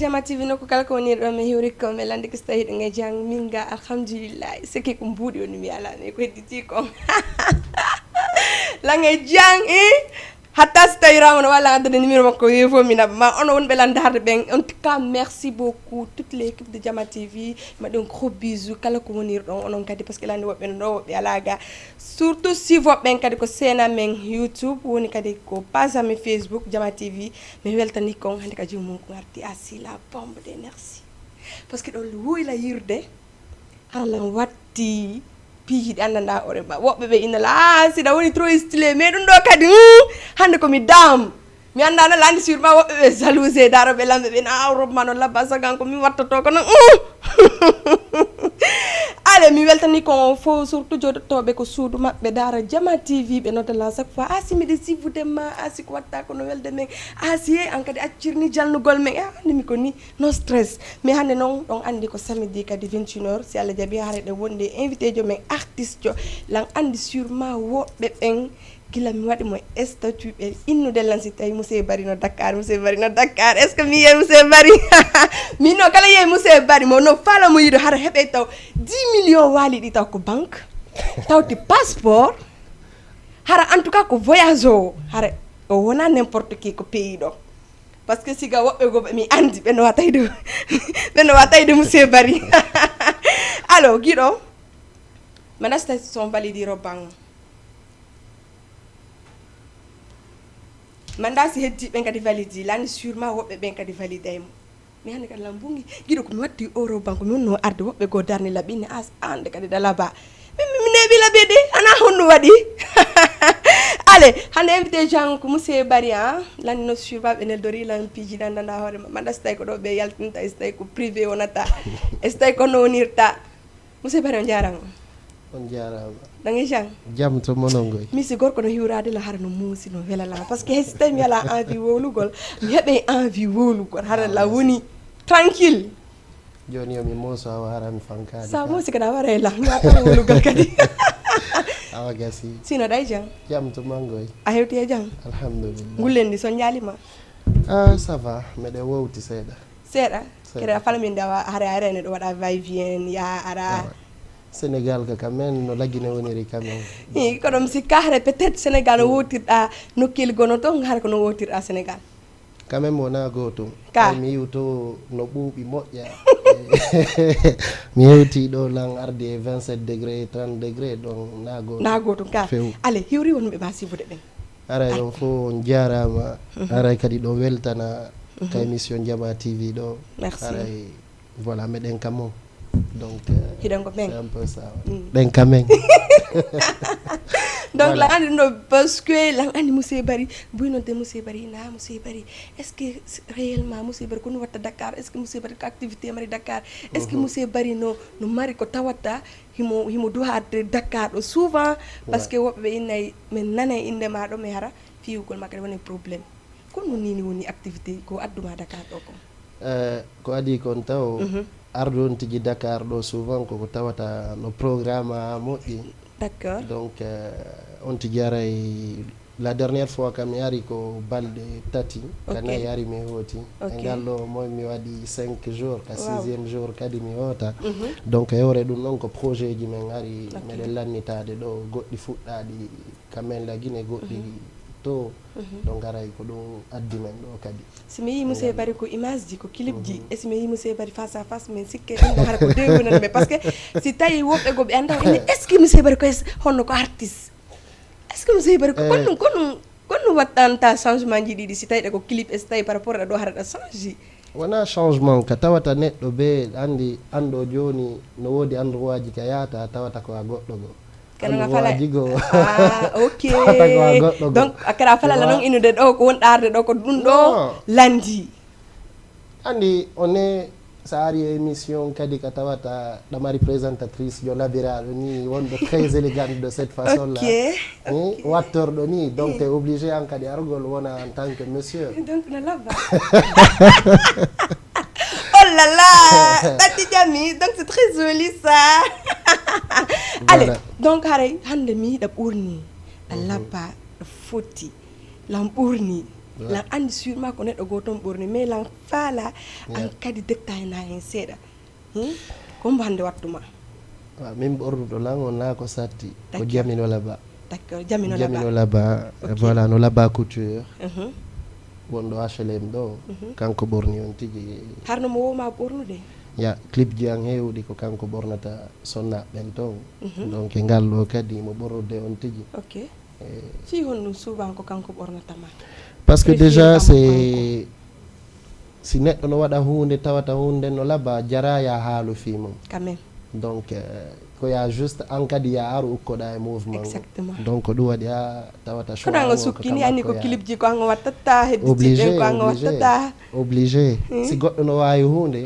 Jama TV no ko kala ko woni do me hiwri ko me lande ko stayi do ngay jang minga alhamdulillah seki ko mbudi on mi ala ne ko heddi ko la ngay jang hatta stay ramon wala de numéro makko yefo mina ma on won belande harde ben en tout cas merci beaucoup toute l'équipe de Jama TV ma don gros bisous kala ko woni don onon kadi parce que lande wobbe no wobbe alaga surtout si wobbe kadi ko sena men YouTube woni kadi ko page ami Facebook Jama TV me weltani ko hande kadi mum ko arti asi la bombe de merci parce que do woy la yirde hala watti piji andanda ore ba wobbe be ina la sida woni trop stylé mais dum do kadi hande ko mi dam mi anda na landi sur ma wobbe be jalousé daro be lambe be na rob mano la basagan ko mi watta to ko non ale mi weltani ko fo surtout jodotobe ko suudu mabbe dara Jama TV be notala chaque fois asimi de si vous dema asi ko watta ko no welde men asi en kadi accirni jalnugol men andi mi ko ni no stress mais hande non don andi ko samedi kadi 21h si alla jabi haare de wonde invité jo men artiste jo lan andi sûrement wobbe ben kila mi wadi mo statut be innu de lansi tay monsieur Bari no Dakar est-ce que mi ye monsieur Bari mi no kala ye monsieur Bari mo no fala mo yido har hebe taw 10 millions wali di taw ko banque tawti passeport hara en tout cas ko voyage o hara o wona n'importe qui ko pays do parce que siga wobbe go mi andi be no watay de monsieur Bari alors guido manasta son validi robang manda si heddi ben kadi validi lani sûrement wobbe ben kadi validaymo mi hande kadi lambungi gido ko mi watti euro banko mi wonno arde wobbe go darni labini as ande kadi dalaba mi nebi labede ana honno wadi allez hande invité Jean ko monsieur Bari lani no sûrement be nel dori lan piji dandanda hore manda stay ko do be yaltinta stay ko privé wonata stay ko no nirta monsieur Bari on jarama on jarama dangi jang jam to monongoy mi si gorko no hiwrade la har no muusi no velala parce que hesta mi ala envie wolugol mi hebe envie wolugol har la woni tranquille joni mi moso awara mi fankade sa mo si kada wara la ngata wolugol kadi awa gasi sino dai jang jam to mangoy a hewti jang alhamdulillah ngulendi so nyalima ça va me de wowti seda kera fala min dawa hare ne do wada vai vien ya ara Sénégal ka kamen no lagine woniri kamen ko dom si kahre peut-être Sénégal no wotirda nokkil gono to har ko no wotirda Sénégal kamen wona goto mi yuto no buubi moƴƴa mi yewti do lan arde 27 degré 30 degré donc na goto ka ale hiwri wonbe ba sifude ben ara on fo jarama ara kadi do weltana ka émission Jama TV do merci voilà meden kamo donc hidango ben c'est un peu ça ben quand même donc la andi no parce que la andi monsieur Bari buy non de monsieur Bari na monsieur Bari est-ce que réellement monsieur Bari ko no watta Dakar est-ce que monsieur Bari ko activité mari Dakar est-ce que monsieur Bari no mari ko tawata himo do hadde Dakar do souvent parce que wobbe inay men nana inde ma do me hara fiugol makade woni problème ko no nini woni activité ko adduma Dakar do ko adi kon taw ardon tigi Dakar do souvent ko tawata no programme moƴƴi d'accord donc on tigi aray la dernière fois kam yari ko balde tati kana yari mi hoti ngallo moy mi wadi 5 jours ka 6e jour kadi mi hota donc yore dum non ko projet ji men ari mede lannitade do goddi fuddadi kamen la gine goddi to donc aray ko do addi men do kadi simi monsieur Bari ko image ji ko clip ji e simi monsieur Bari face à face men sikke dum har ko deewna mais parce que si tayi wobbe go be anda est-ce que monsieur Bari ko honno ko artiste est-ce que monsieur Bari ko kono wattanta changement ji didi si tayi ko clip e tayi par rapport a do harada change wana changement ka tawata neddo be andi ando joni no wodi androaji ka yata tawata ko a goddo go kana fala ok donc akara fala la non inude do ko won darde do ko dun do landi andi on est sari émission kadi ka tawata damari présentatrice yo labira ni wondo très élégante de cette façon là wattor do ni donc tu es obligé en kadi argol wona en tant que monsieur donc na lava oh là là Tati Jami donc c'est très joli ça allez donc hare hande mi da burni Allah ba foti lam burni lan andi sûrement ko neɗɗo goton ɓorni mais lan faala an kadi détail na hen seeɗa ko mbo hande wattuma min ɓornuɗo lan on na ko satti ko Jamino Laba. D'accord, Jamino Laba voilà no Laba couture wonɗo HLM ɗo kanko ɓorni on tigi harno mo woma ɓornude ya clip ji an hewɗi ko kanko ɓornata sonnaɓen ton donc e ngal ɗo kadi mo ɓornude on tigi ok fi honɗum souvent ko kanko ɓornatama parce que déjà c'est si neɗɗo no waɗa hunde tawata hunde no Laba jara ya haalu fi mum quand même donc ko ya juste an kadi ya aru ukkoɗa e mouvement donc ɗum waɗi ha tawata koɗango sukkini anni ko clip ji ko ango wattata heddiiɓe ko ango wattata obligé si goɗɗo no wawi hunde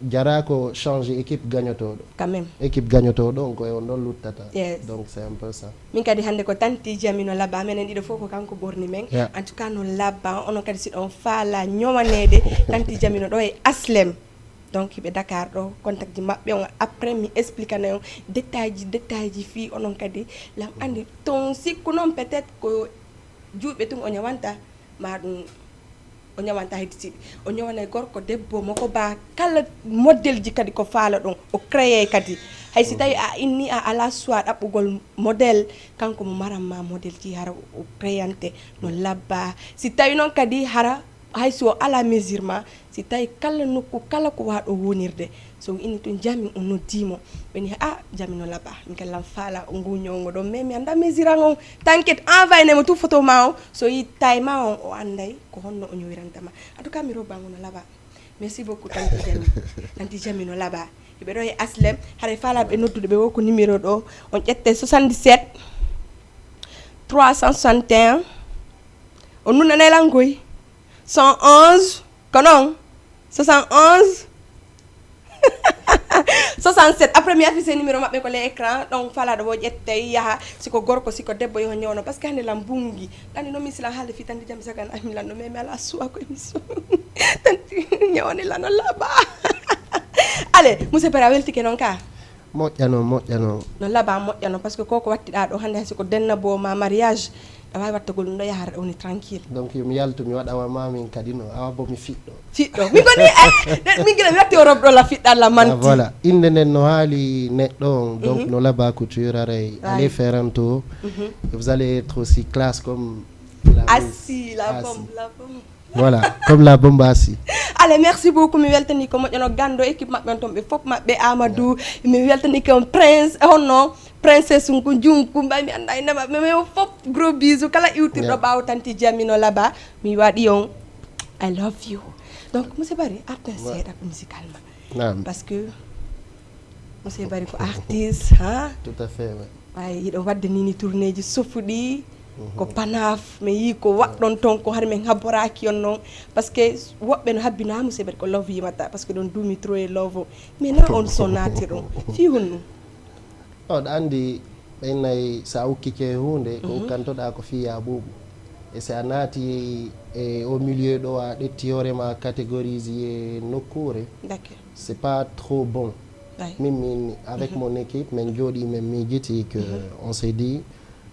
jara ko changer équipe gagnotoɗo quand même équipe gagnotoɗo on koye on ɗon luttata donc c'est un peu ça min kadi hande ko tanti Jamino Laba menen ɗiɗo fof ko kanko ɓorni men en tout cas no Laba onon kadi si ɗon faala ñowanede tanti Jamino ɗo e Aslem donc ɓe Dakar ɗo contact ji maɓɓe on après mi expliquana on détail ji fi onon kadi lam andi ton sikku noon peut être ko juuɓe tun o ñawanta ma ɗum o ñawanta hedditiɓe o ñawana gorko debbo mako ba kala modèle ji kadi ko faala ɗon o créé kadi hay si tawi a inni a ala soit ɗaɓɓugol modèle kanko mo maranma modèle ji hara o créante no Laba si tawi noon kadi hara hay so ala mesurement si tawi kala nokku kala ko waɗo wonirde so inni tun jami on noddimo ɓeni Jamino Laba min kallam faala o nguñongo ɗon mais mi anda mesurant on t'inquiète envoyé-mo tout photo ma o so yi taille ma on o anday ko honno o ñowirantama en tout cas mi robbamo no Laba merci beaucoup tanti Jamino Laba ɓe ɗo e Aslem haɗa faalaɓe noddude ɓe woko numéro ɗo on ƴette 77 361 on nunanaylangoy 111 konon 71 67 après mi affiché numéro maɓɓe ko les écran donc falaɗo bo ƴettey yaha siko gorko siko debbo yo ñewno par ce que hande lam bungi ɗanni noon min silan haalde fi tanti jam sagan ami lanno mais mi ala suwa ko émission tanti ñewani lano Laba allez monsieur Pera weltike noon ka moƴƴano no Laba moƴƴano par ce que koko wattiɗa ɗo hande hay siko denna bo ma mariage a wawi wattagol ɗum ɗo yahara woni tranquille donc yomi yaltu mi waɗawa mamin kadi no awa bo mi fiɗɗo min goni min gila mi watti o robɗo la fiɗɗalla manti voilà inde nden no haali neɗɗo on donc no Laba couture aray allez faire un tour vous allez être aussi classe comme la bombe voilà comme la bombe assi allez merci beaucoup mi weltani ko moƴƴano gando équipe maɓɓe on toon ɓe fof maɓɓe Amadou mi weltani ko prince honno princesse ko junku mbay mi anda inde maɓɓe mais fof gros bisou kala iwtirɗo ɓawo tanti Jamino Laba mi waɗi on I love you donc monsieur Barry artin seeɗa ko musical ma parce que monsieur Barry ko artiste tout à fait way yiɗo wadde nini tourné ji sofuɗi ko panaf mi yi ko waɗɗon ton ko har min habboraki on noon parce que woɓɓe no habbina monsieur Barry ko love yimata parce que ɗon duumi trop e love mais na on sonnati ɗon fi honnu ɗo andi ɓennayi sa ukkike hunde ko ukkantoɗa ko fiya ɓuuɓu et si a naati au milieu ɗo a ɗetti hoorema catégorisé nokkure c'est pas trop bon min avec mon équipe min jooɗi min miijiti que on s'est dit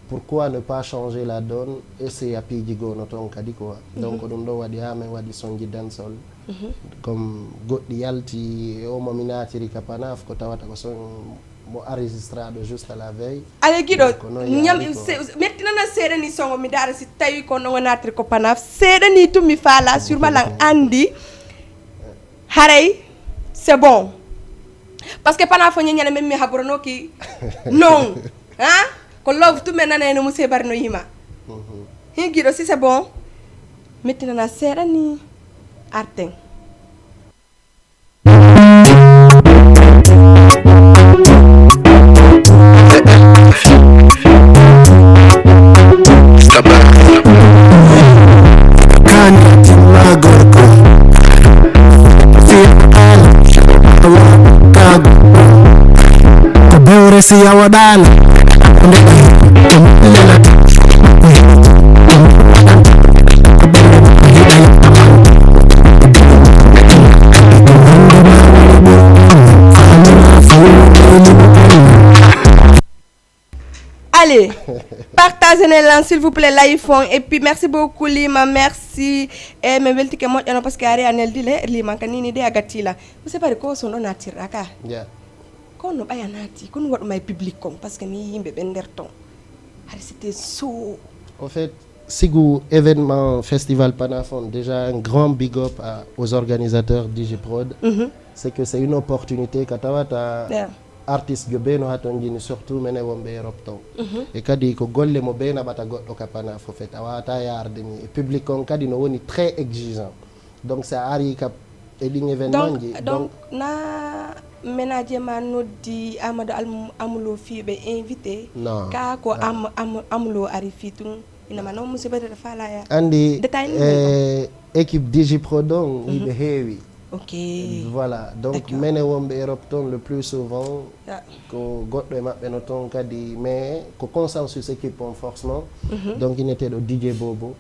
pourquoi ne pas changer la donne essaye a piiji gono toon kadi quoi donc ɗum ɗo waɗi ha min waɗi sonji dansol comme goɗɗi yalti e o momi naatiri ka panaf ko tawata ko son mo enregistraɗo juste à la veille ale guiɗo ñam mettinana seeɗa ni songo mi daara si tawi ko no natiri ko panaf seeɗa ni tum mi faala sûrement lan andi haray c'est bon parce que panaf o ñeñana men mi haboranoki non ko love tumen nanene monsieur Barry no yima hin guiɗo si c'est bon mettinana seeɗa ni arten si yawadala allez partagez-les s'il vous plaît l'iPhone et puis merci beaucoup Lima merci e me welti ke moƴƴano parce que ari anel dile Lima kanini de agatila vous savez ko so no natira ka ko no baya nati ko no wadu may public kom parce que mi yimbe be nder ton hari c'était so en fait Sigu événement festival Panafon, déjà un grand big up aux organisateurs DigiProd. C'est que c'est une opportunité katawata artiste yo beno haton jini surtout mene wombe Europe ton. Et kadi ko golle mo bena bata goddo ka Panafo fait awata yarde ni public on kadi no woni très exigeant. Donc ça ari ka eding événement donc na ménager ma noddi Amadou Amulo fi be invité ka ko Amulo ari fitun Andi équipe DigiProd il heavy. OK. Voilà, donc mene wombe Europe ton le plus souvent ko goddo e mabbe no ton kadi mais ko consensus équipe en forcément. Donc il était le DJ Bobo.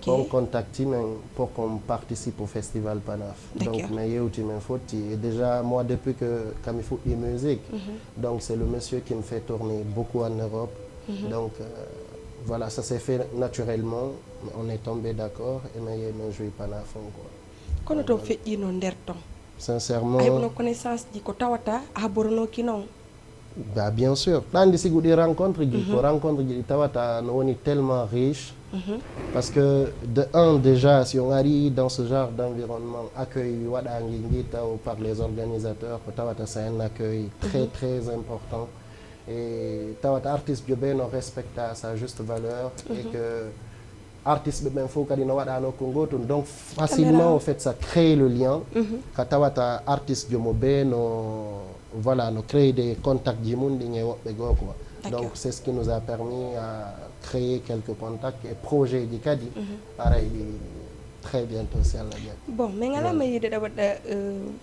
On contacte pour qu'on participe au festival Panaf. Donc mais yeuti men foti et déjà moi depuis que comme il faut de musique. Donc c'est le monsieur qui me fait tourner beaucoup en Europe. Donc voilà, ça s'est fait naturellement. On est tombé d'accord et mais joué Panafon quoi. Kono to feƴƴi no nder ton. Sincèrement. Ay wono connaissance di ko tawata a borno ki non. Bah bien sûr. Plan de sigu di rencontre di ko rencontre di tawata no woni tellement riche. Parce que de un déjà si on arrive dans ce genre d'environnement accueil wada ngi taw par les organisateurs ko tawata c'est un accueil très important. Et tawata artiste jo beno respecta sa juste valeur et que artiste be ben fo kadi no wada no ko gotum donc facilement au fait ça crée le lien ka tawata artiste jo mo beno voilà no créer des contacts ji mundi nge wobbe go quoi. Donc c'est ce qui nous a permis à créer quelques contacts et projets di kadi pareil très bientôt c'est la bien. Bon mais ngala ma yide da wada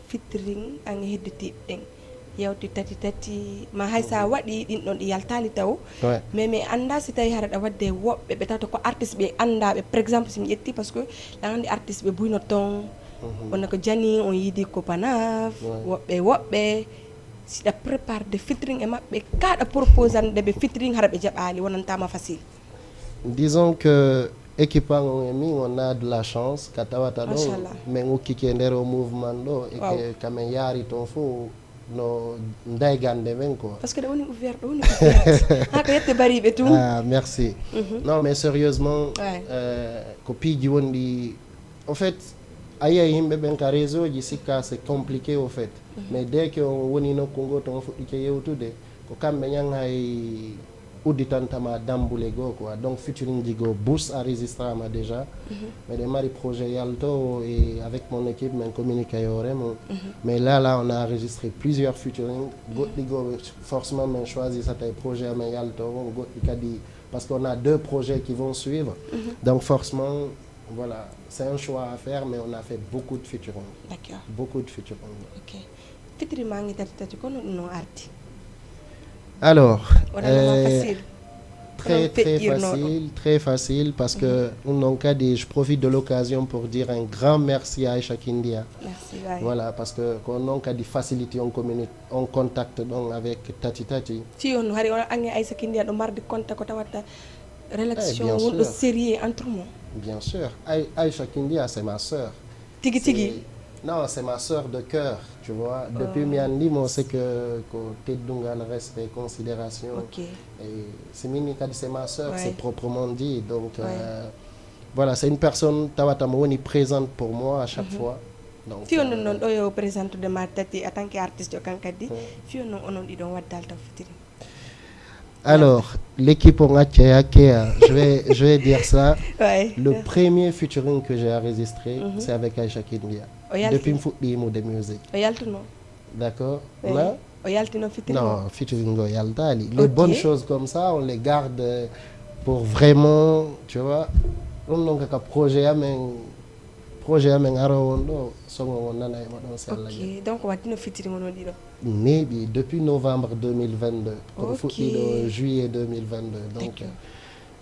featuring ang hedditi den yawti tati ma haysa wadi din don di yaltali taw mais anda si tay harada wadde wobbe be tato ko artiste be anda be par exemple sim yetti parce que la andi artiste be buyno ton on ko jani on yidi ko Panaf wobbe si da prépare de featuring e mabbe kada proposal de be featuring harabe jabali wonantama facile. Disons que équipant on a de la chance katawata do mais ngukiki ndero mouvement do et que kamen yari ton fo no ndaygande men quoi parce que on est ouvert ha ko yette bari be tout merci non mais sérieusement copie ji wondi en fait aye himbe ben ka réseau ji sikka c'est compliqué au fait mais dès que on woni no ko ngoto on fuddi ke yewtude ko kambe nyang hay uditantama dambule go quoi donc featuring digo boost enregistrement déjà mais des mari projet yalto et avec mon équipe men communique yorem mais là on a enregistré plusieurs featuring digo forcément men choisi ça tes projet men yalto go kadi parce qu'on a 2 projets qui vont suivre donc forcément voilà c'est un choix à faire mais on a fait beaucoup de featuring. D'accord. Beaucoup de featuring. OK. Featuring mangi tati kono no arti. Alors, très facile parce que je profite de l'occasion pour dire un grand merci à Aïcha Kindia. Merci. Voilà, parce que on a des facilités en contact donc avec Tati. Si on a Aïcha Kindia do mardi contact ko tawata relation ou sérieux entre nous. Bien sûr, Aïcha Kindia c'est ma sœur. Tigi. Non, c'est ma sœur de cœur, tu vois. Depuis Miandi, moi, c'est que Tedunga, le respect, considération. OK. Et c'est ma sœur, c'est proprement dit. Donc, voilà, c'est une personne, Tawatamoni, présente pour moi à chaque fois. Donc, si on nous présente de ma tête en tant qu'artiste de Kankadi, si on nous dit on va alors, l'équipe on a je vais dire ça. Le premier featuring que j'ai enregistré, c'est avec Aïcha Kindia. Depuis Mfouti de musique. D'accord. Non, featuring Oyaltali. Les bonnes choses comme ça, on les garde pour vraiment, tu vois, on a un projet OK, donc on va dire featuring on dit. Depuis novembre 2022, pour juillet 2022. Donc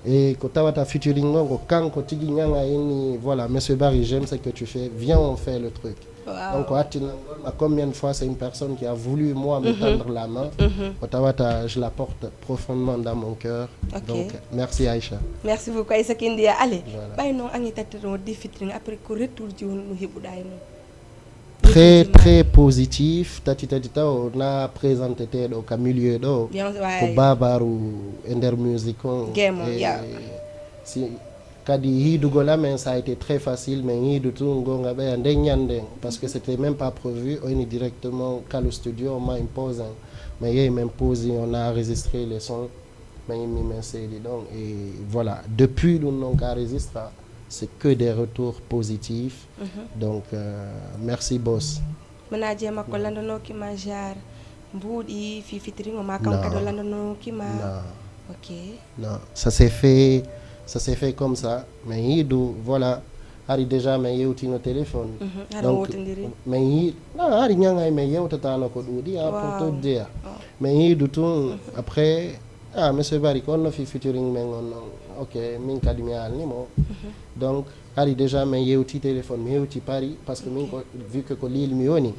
et ko tawata featuring ngo kanko tigi nyanga ini voilà monsieur Barry, j'aime ce que tu fais, viens on fait le truc. Wow. Donc combien de fois c'est une personne qui a voulu moi me tendre la main. Otawata, je la porte profondément dans mon cœur. Donc merci Aïcha. Merci beaucoup Aïssa Kindia. Allez, bay non angi tatero di featuring après ko retour ji won no hebuday no. Très très positif. Tatita on a présenté au milieu do ko babaru ender music on. Si kadi hidugola men ça a été très facile mais hidu tout ngonga be ande nyande parce que c'était même pas prévu, on est directement qu'à le studio on m'a imposé mais il m'impose, on a enregistré les sons mais il m'a dit donc et voilà depuis nous non enregistré c'est que des retours positifs. Donc merci boss. Menaje makko landono ki ma jar mbudi fi featuring ma kanka do landono ki ma. OK. Non, ça s'est fait comme ça mais hidu voilà ari déjà mais yewti no téléphone. Donc mais hi ari nyanga mais yewtata no ko dudi pour te dire. Mais hidu tout après monsieur Barry kon no fi featuring men on OK min kadimi alni mo. Donc ari déjà mais yewti téléphone mais yewti Paris parce que min ko vu que ko lil mi woni.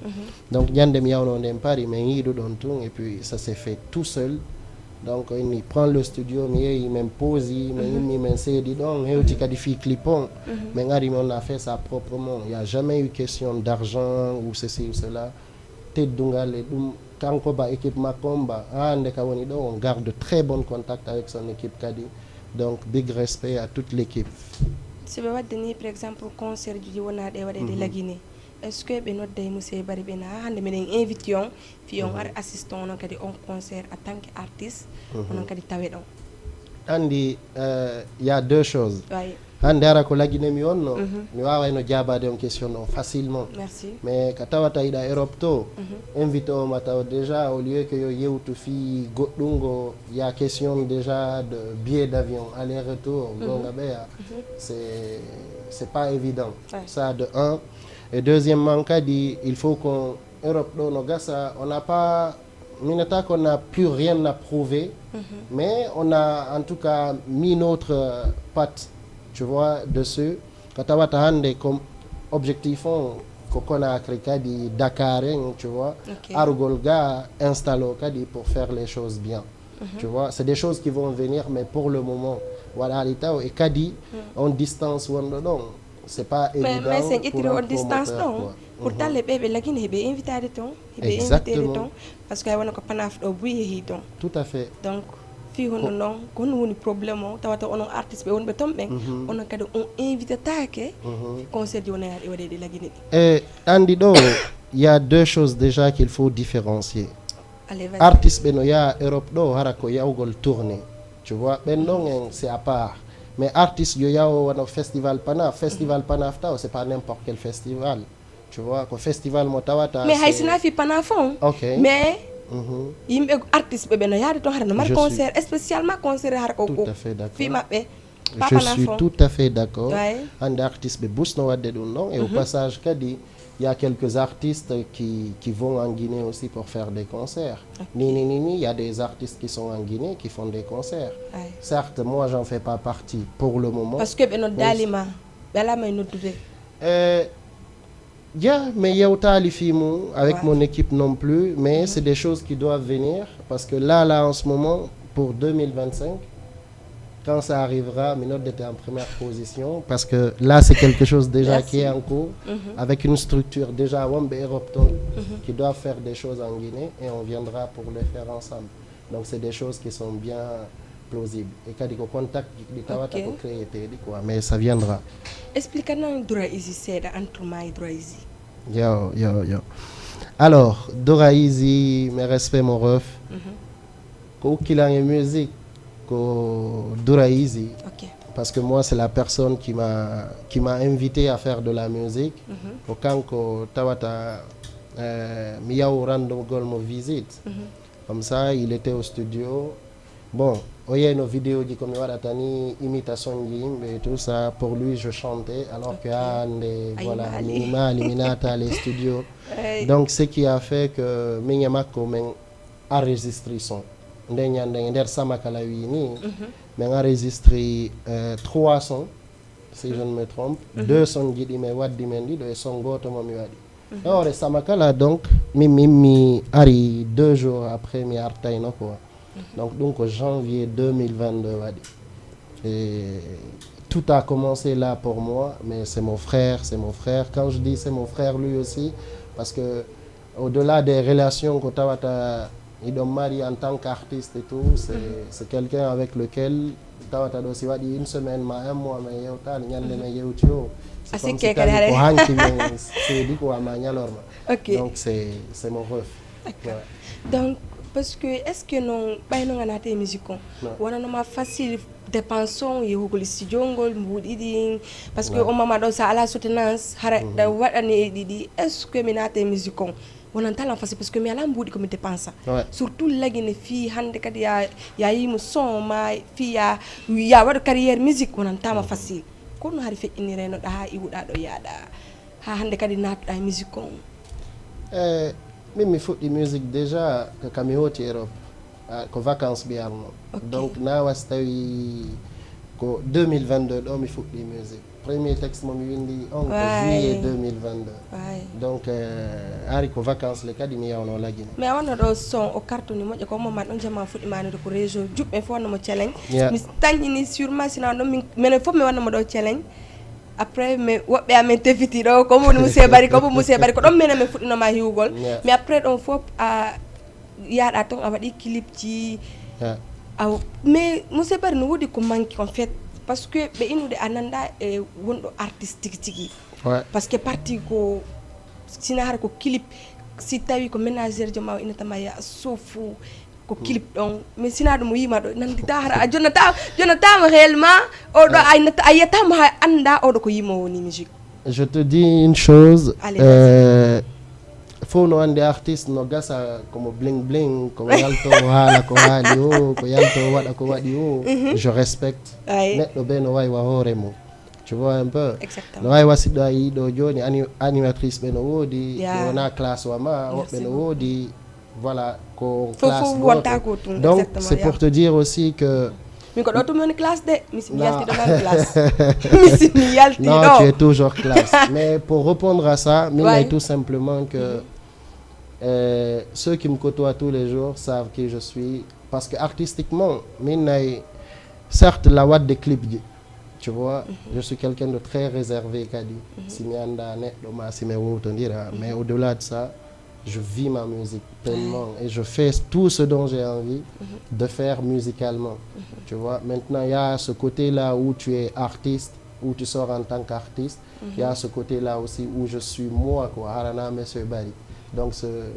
Donc nyande mi yawno ndem Paris mais hidu don tout et puis ça s'est fait tout seul. Donc il prend le studio mais il m'impose mais il m'insère donc il a des clipons mais on a fait ça proprement, il n'y a jamais eu question d'argent ou ceci ou cela. Quand on équipe Macomba on garde de très bons contacts avec son équipe Kadi, donc big respect à toute l'équipe. Si vous avez par exemple concert du de la Guinée, est-ce que benot day monsieur Barry bena hande menen invitation fi on ar assistant non kadi on concert en tant qu'artiste on kadi tawe don andi il y a deux choses. Hande ara ko lagine mi wonno mi wawa no jabade on question non facilement. Merci. Mais katawata ida Europe to invité o mata déjà au lieu que yo yewtu fi goddungo il y a question déjà de billet d'avion aller-retour gonga beya c'est pas évident. Ça de un. Et deuxièmement, il faut qu'on Europe on n'a pas qu'on n'a plus rien à prouver, mais on a en tout cas mis notre patte, tu vois, dessus. Quand on a comme objectif qu'on a créé di Dakar, tu vois, Arugolga installé pour faire les choses bien. Tu vois, c'est des choses qui vont venir, mais pour le moment, voilà, l'État et Kadi on distance c'est pas évident. Mais c'est en distance non. Pourtant les bébés là qui ne sont invités ton parce que on a panaf do buyi ton. Tout à fait. Donc fi hono non kon woni problème o tawata on artiste be won be tombe on a kado on invité take concert on a wade de la Guinée. Et andi do il y a deux choses déjà qu'il faut différencier. Allez vas-y. Artiste beno ya Europe do harako yaugol tourner. Tu vois ben non c'est à part. Mais artiste yo yao wana festival Panaf c'est pas n'importe quel festival. Tu vois ko festival motawata. Mais haisina fi Panafon. Okay. Mais yimbe artiste be no yaade to harna mar concert spécialement concert har ko. Tout à fait d'accord. Fi mabbe. Je suis tout à fait d'accord. And artiste be bus no wadde dum non et au passage kadi il y a quelques artistes qui vont en Guinée aussi pour faire des concerts. Il y a des artistes qui sont en Guinée qui font des concerts. Certes, moi, j'en fais pas partie pour le moment. Parce que notre dalima, mais il y a avec mon équipe non plus, mais c'est des choses qui doivent venir parce que là en ce moment, pour 2025, quand ça arrivera, Minot était en première position parce que là c'est quelque chose déjà qui est en cours avec une structure déjà Wambe Europton qui doit faire des choses en Guinée et on viendra pour les faire ensemble. Donc c'est des choses qui sont bien plausibles et quand il y a contact mais ça viendra. Explique-nous Dora Easy c'est entre moi et Dora Easy. Yo. Alors Dora Easy, mes respects mon ref. Qu'il a une musique Dora Easy, parce que moi c'est la personne qui m'a invité à faire de la musique. Au Kanko Tawata Miao random Golmo visite. Comme ça il était au studio. Bon, il y a une vidéo qui comme Wadatani imitation et tout ça. Pour lui je chantais alors que voilà Minima Liminata les studios. Donc ce qui a fait que Minyamako a enregistré son. ndeñande nder Samakala wini mais enregistré 3 sons si je ne me trompe 2 sons jiɗi mais waddi men ɗiɗo e son goto momi waɗi ore Samakala donc mi ari 2 jours après mi artayno quoi donc ɗum ko janvier 2022 waɗi et tout a commencé là pour moi mais c'est mon frère quand je dis c'est mon frère lui aussi parce que au-delà des relations ko tawata iɗon mari en tant qu'artiste et tout c'est quelqu'un avec lequel tawata ɗo si waɗi une semaine ma un mois mais yewtani ñande men yewti o c'est comme si tawi ko hanki men seedi ko wama ñalorma donc c'est mon ref donc parce que est-ce que non ɓayno ganate musique on wonanoma facile dépensons yehugol studio ngol mbuɗiɗi par ce que o mama ɗo sa ala soutenance hara ɗa waɗani e ɗiɗi est ce que mi naate musique on wonan talan facile parce que mi ala mbuɗi komi dépensa surtout lagine fi hande kadi ya yimo son ma fi ya waɗa carrière musique wonan tama facile kono hari feƴƴinirenoɗa ha iwuɗa ɗo yaɗa ha hande kadi natɗa musique on min mi fuɗɗi musique déjà kami hoti Europe ko vacances mbiyatno donc na wasi tawi ko 2022 ɗo mi fuɗɗi musique premier texte momi windi on ko juillet 2022 donc ari ko vacances le kadi mi yawno lagine mais a wonno ɗo son o cartoni moƴƴo ko moment ɗon jama fuɗɗimanede ko région juɓɓe fof wonnamo challenge mi tañƴini sûrement sinon ɗon minen fof mi wannamo ɗo challenge après mais woɓɓe amen tefiti ɗo ko woni monsieur Bari ko ɗon minen min fuɗɗinoma hiwgol mais après ɗon fof a yaɗa ton a waɗi clip ji mais monsieur Bari no woodi ko manque en fait parce que ɓe inude a nanda e wonɗo artistique tigi parce que parti ko sina hara ko clip si tawi ko ménagére jo ma o inatama ya sofu ko clip ɗon mais sina ɗum o yima ɗo nandita hara a jonnatama réellement oɗo a yettama ha anda oɗo ko yima woni musique. Je te dis une chose fof no andi artiste no gasa komo bling bling ko yalto haala ko haali o ko yalto waɗa ko waɗi o je respecte neɗɗo be no wawi wa hoore mum tu vois un peu no wawi wasiɗɗo a yiɗo joni animatrice ɓe no woodi wona classe wa ma woɓɓe no woodi voilà ko classe goto donc c'est pour te dire aussi que min ko ɗo tumi woni classe de mi yaltiɗo nan classe mi yaltiɗo non tu es toujours classe mais pour répondre à ça min nay tout simplement que ceux qui me côtoient tous les jours savent qui je suis parce que artistiquement min nay certes la wadde clip ji tu vois je suis quelqu'un de très réservé kadi si mi anda neɗɗo ma si mi wowtodira mais au-delà de ça je vis ma musique pleinement et je fais tout ce dont j'ai envie de faire musicalement. Tu vois, maintenant il y a ce côté-là où tu es artiste, où tu sors en tant qu'artiste. Il y a ce côté-là aussi où je suis moi, quoi, Harana Monsieur Bari. Donc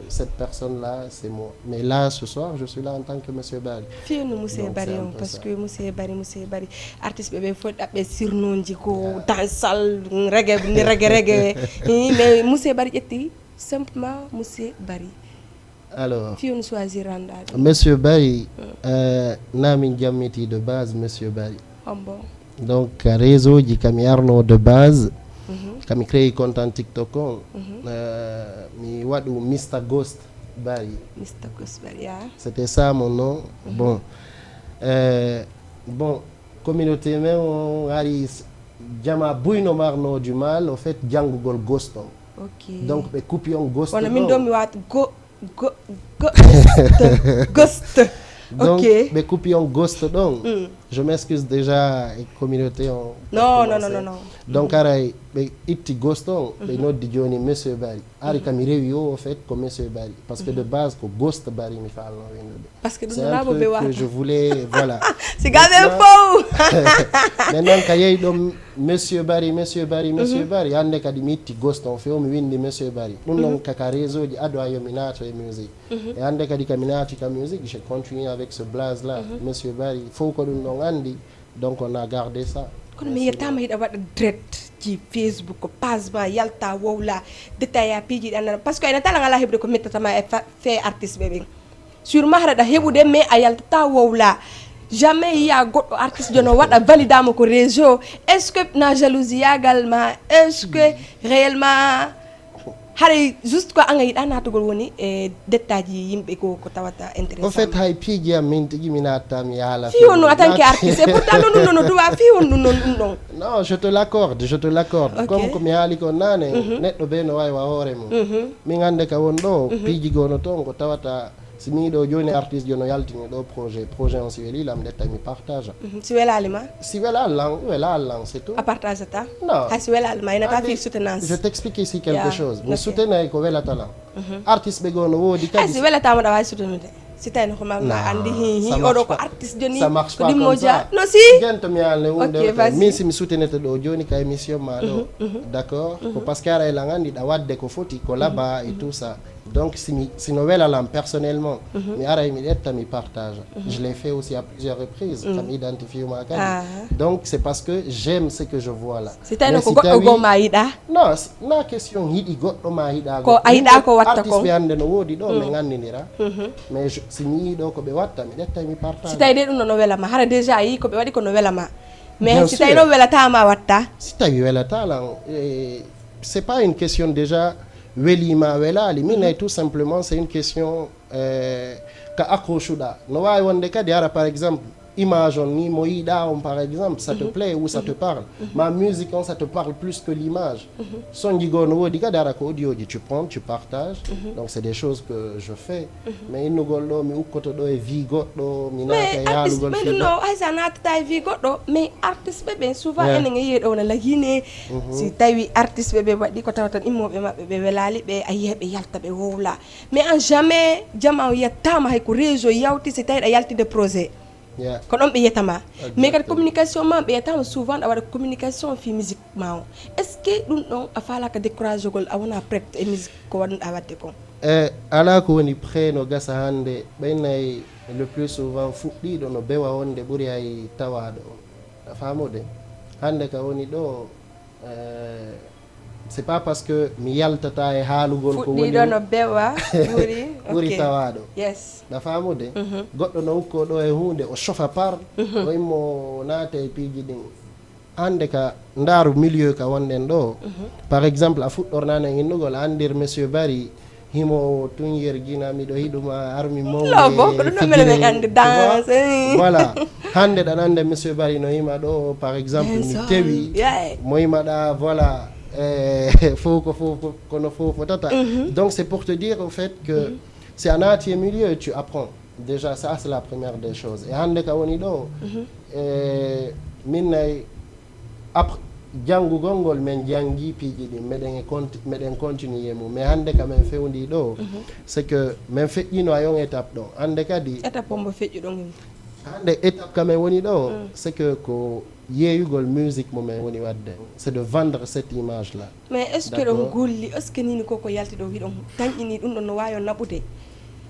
cette personne-là, c'est moi. Mais là, ce soir, je suis là en tant que Monsieur Bari. Fier nous Monsieur Bari, parce que Monsieur Bari, artiste bébé, faut appeler surnom ko dansal, reggae. Mais Monsieur Bari était simplement Monsieur Bari. Alors, Fion choisir randa. Monsieur Bari, Nami Diamiti de base, Monsieur Bari. Bon. Donc, réseau du Kamiarno de base, Kami créé content TikTok, mi wadu Mr Ghost Bari. Mr Ghost Bari, yeah. C'était ça mon nom. Bon, communauté même, on a Jama Bouino Marno du mal, au fait, Django Gol Ghoston. Ok. Donc, les coupions Ghost. On a mis Ghost. Donc, okay. mes coupions Ghost donc. Je m'excuse déjà, les communautés ont. Non. Donc, aray, itti Ghost on, les notes de Johnny, Monsieur Bari. Ari Kamirewi au fait comme Monsieur Bari. Parce que de base, que Ghost Bari me fait parce que c'est un truc que je voulais, voilà. C'est gardé faux. Maintenant, quand il y a Monsieur Bari, ande kadi mi itti Ghost on fait mi windi Monsieur Bari. Nous non kaka réseau di ado ayo minato e musique. Et ande kadi kaminati ka musique, je continue avec ce blaze là, Monsieur Bari. Faut que nous non andi, donc on a gardé ça. Kono mi yettama hiɗa waɗa direct ci Facebook ko page ma yalta wowla détail ya piiji ɗi parce que ene tala ngala heɓude ko mettatama e fait artiste ɓe ɓen sûrement haɗa heɓude mais a yaltata wowla jamais yiya goɗɗo artiste jono waɗa validama ko réseau est ce que na jalousie yagal ma est ce que réellement hare juste ko anga yiɗa natugol woni e dettaji yimɓe ko tawata intéressant en fait hay piiji am min tigi mi natta mi yaala fi won no en tant que artiste et pourtant ɗum ɗon no duwa fi won ɗum ɗon non je te l'accorde okay. Comme ko mi haali ko nane neɗɗo be no wawi wa hoore mum min hande ka won ɗo piiji gono toon ko tawata si mi ɗo joni artiste jono yaltini ɗo projet on si welilam ɗetta mi partage si welalima si welalan c'est tout a partage ta non ha si welalima inata fi soutenance je t'explique ici quelque chose mi soutenay ko welatalan artiste ɓe gono woodi kadi si welatama ɗa wawi soutenude si tawi ko mamma andi hi oɗo ko artiste joni ça marche pas dimmoja no si gento mi alne wonde min simi soutenete ɗo joni ka émission ma ɗo d'accord ko par ce que ara elan andi ɗa wadde ko foti ko là-bas et tout ça donc sino welalam personnellement mi aray mi ɗetta mi partage je l'ai fait aussi à plusieurs reprises kam identifie ma kadi donc c'est parce que j'aime ce que je vois là si tawi ko goɗɗo go ma yiɗa non na question yiɗi goɗɗo ma yiɗa ko a yiɗa ko watta ko artiste ɓe hande no woodi ɗo ɓe gandidira mais si mi yiɗo ko ɓe watta mi ɗetta mi partage si tawi de ɗum no welama hara déjà yi ko ɓe waɗi ko no welama mais si tawi no welatama watta si tawi welatalan c'est pas une question déjà welima welali min tout simplement c'est une question ka accrochuɗa no wawi wonde kadi ara par exemple image on ni mo yiɗa on par exemple ça te plaît ou ça te parle ma musique on ça te parle plus que l'image son jigo no wodi kadi ara ko audio ji tu prends tu partages donc c'est des choses que je fais mais innugol ɗo mi ukkoto ɗo e vie goɗɗo mi nata e yaalugol mais no haysa natata e vie goɗɗo mais artiste ɓe souvent enen e yiye ɗo no lagine si tawi artiste ɓe waɗi ko tawa tan immoɓe maɓɓe ɓe welali ɓe a yiya ɓe yalta ɓe wowla mais en jamais jama o yettama hay ko réseau yawti si tawi ɗa yaltide projet ko ɗon ɓe yiyatama mais kadi communication ma ɓe yiyatama souvent a waɗa communication fi musique ma o est ce que ɗum ɗon a falaka découragé gol a wona prête e musique ko waɗanɗa wadde ko ala ko woni pré no gasa hande ɓaynayi le plus souvent fuɗɗiɗo no bewa wonde ɓuuri hay tawaɗo on a famude hande ka woni ɗo c'est pas parce que mi yaltata e haalugol ko woni no bewa ɓuuri tawaɗo yes ɗa famude goɗɗo no ukko ɗo e hunde o chofa par o immo naata e piiji ɗin hande ka ndaaru milieu ka wonɗen ɗo par exemple a fuɗɗornane innugol a andir monsieur Barry himo tun yergina miɗo hiɗuma armi mawde voilà hande ɗan ande monsieur Barry no yima ɗo par exemple mi tewi mo yimaɗa voilà donc c'est pour te dire au fait que c'est un art milieu tu apprends déjà ça c'est la première des choses et hande ka woni ɗo min nay après jangugol ngol men jangi piiji ɗi meɗen continuer mum mais hande ka men fewndi ɗo c'est que men feƴƴino a yon étape ɗo hande kadi étape ombo feƴƴu ɗon hande étape ka men woni ɗo c'est que ko yeeyugol musique momen woni wadde c'est de vendre cette image là mais est ce que ɗon golli est ce que nini koko yalti ɗo wiɗon tañƴini ɗum ɗon no wawi on naɓude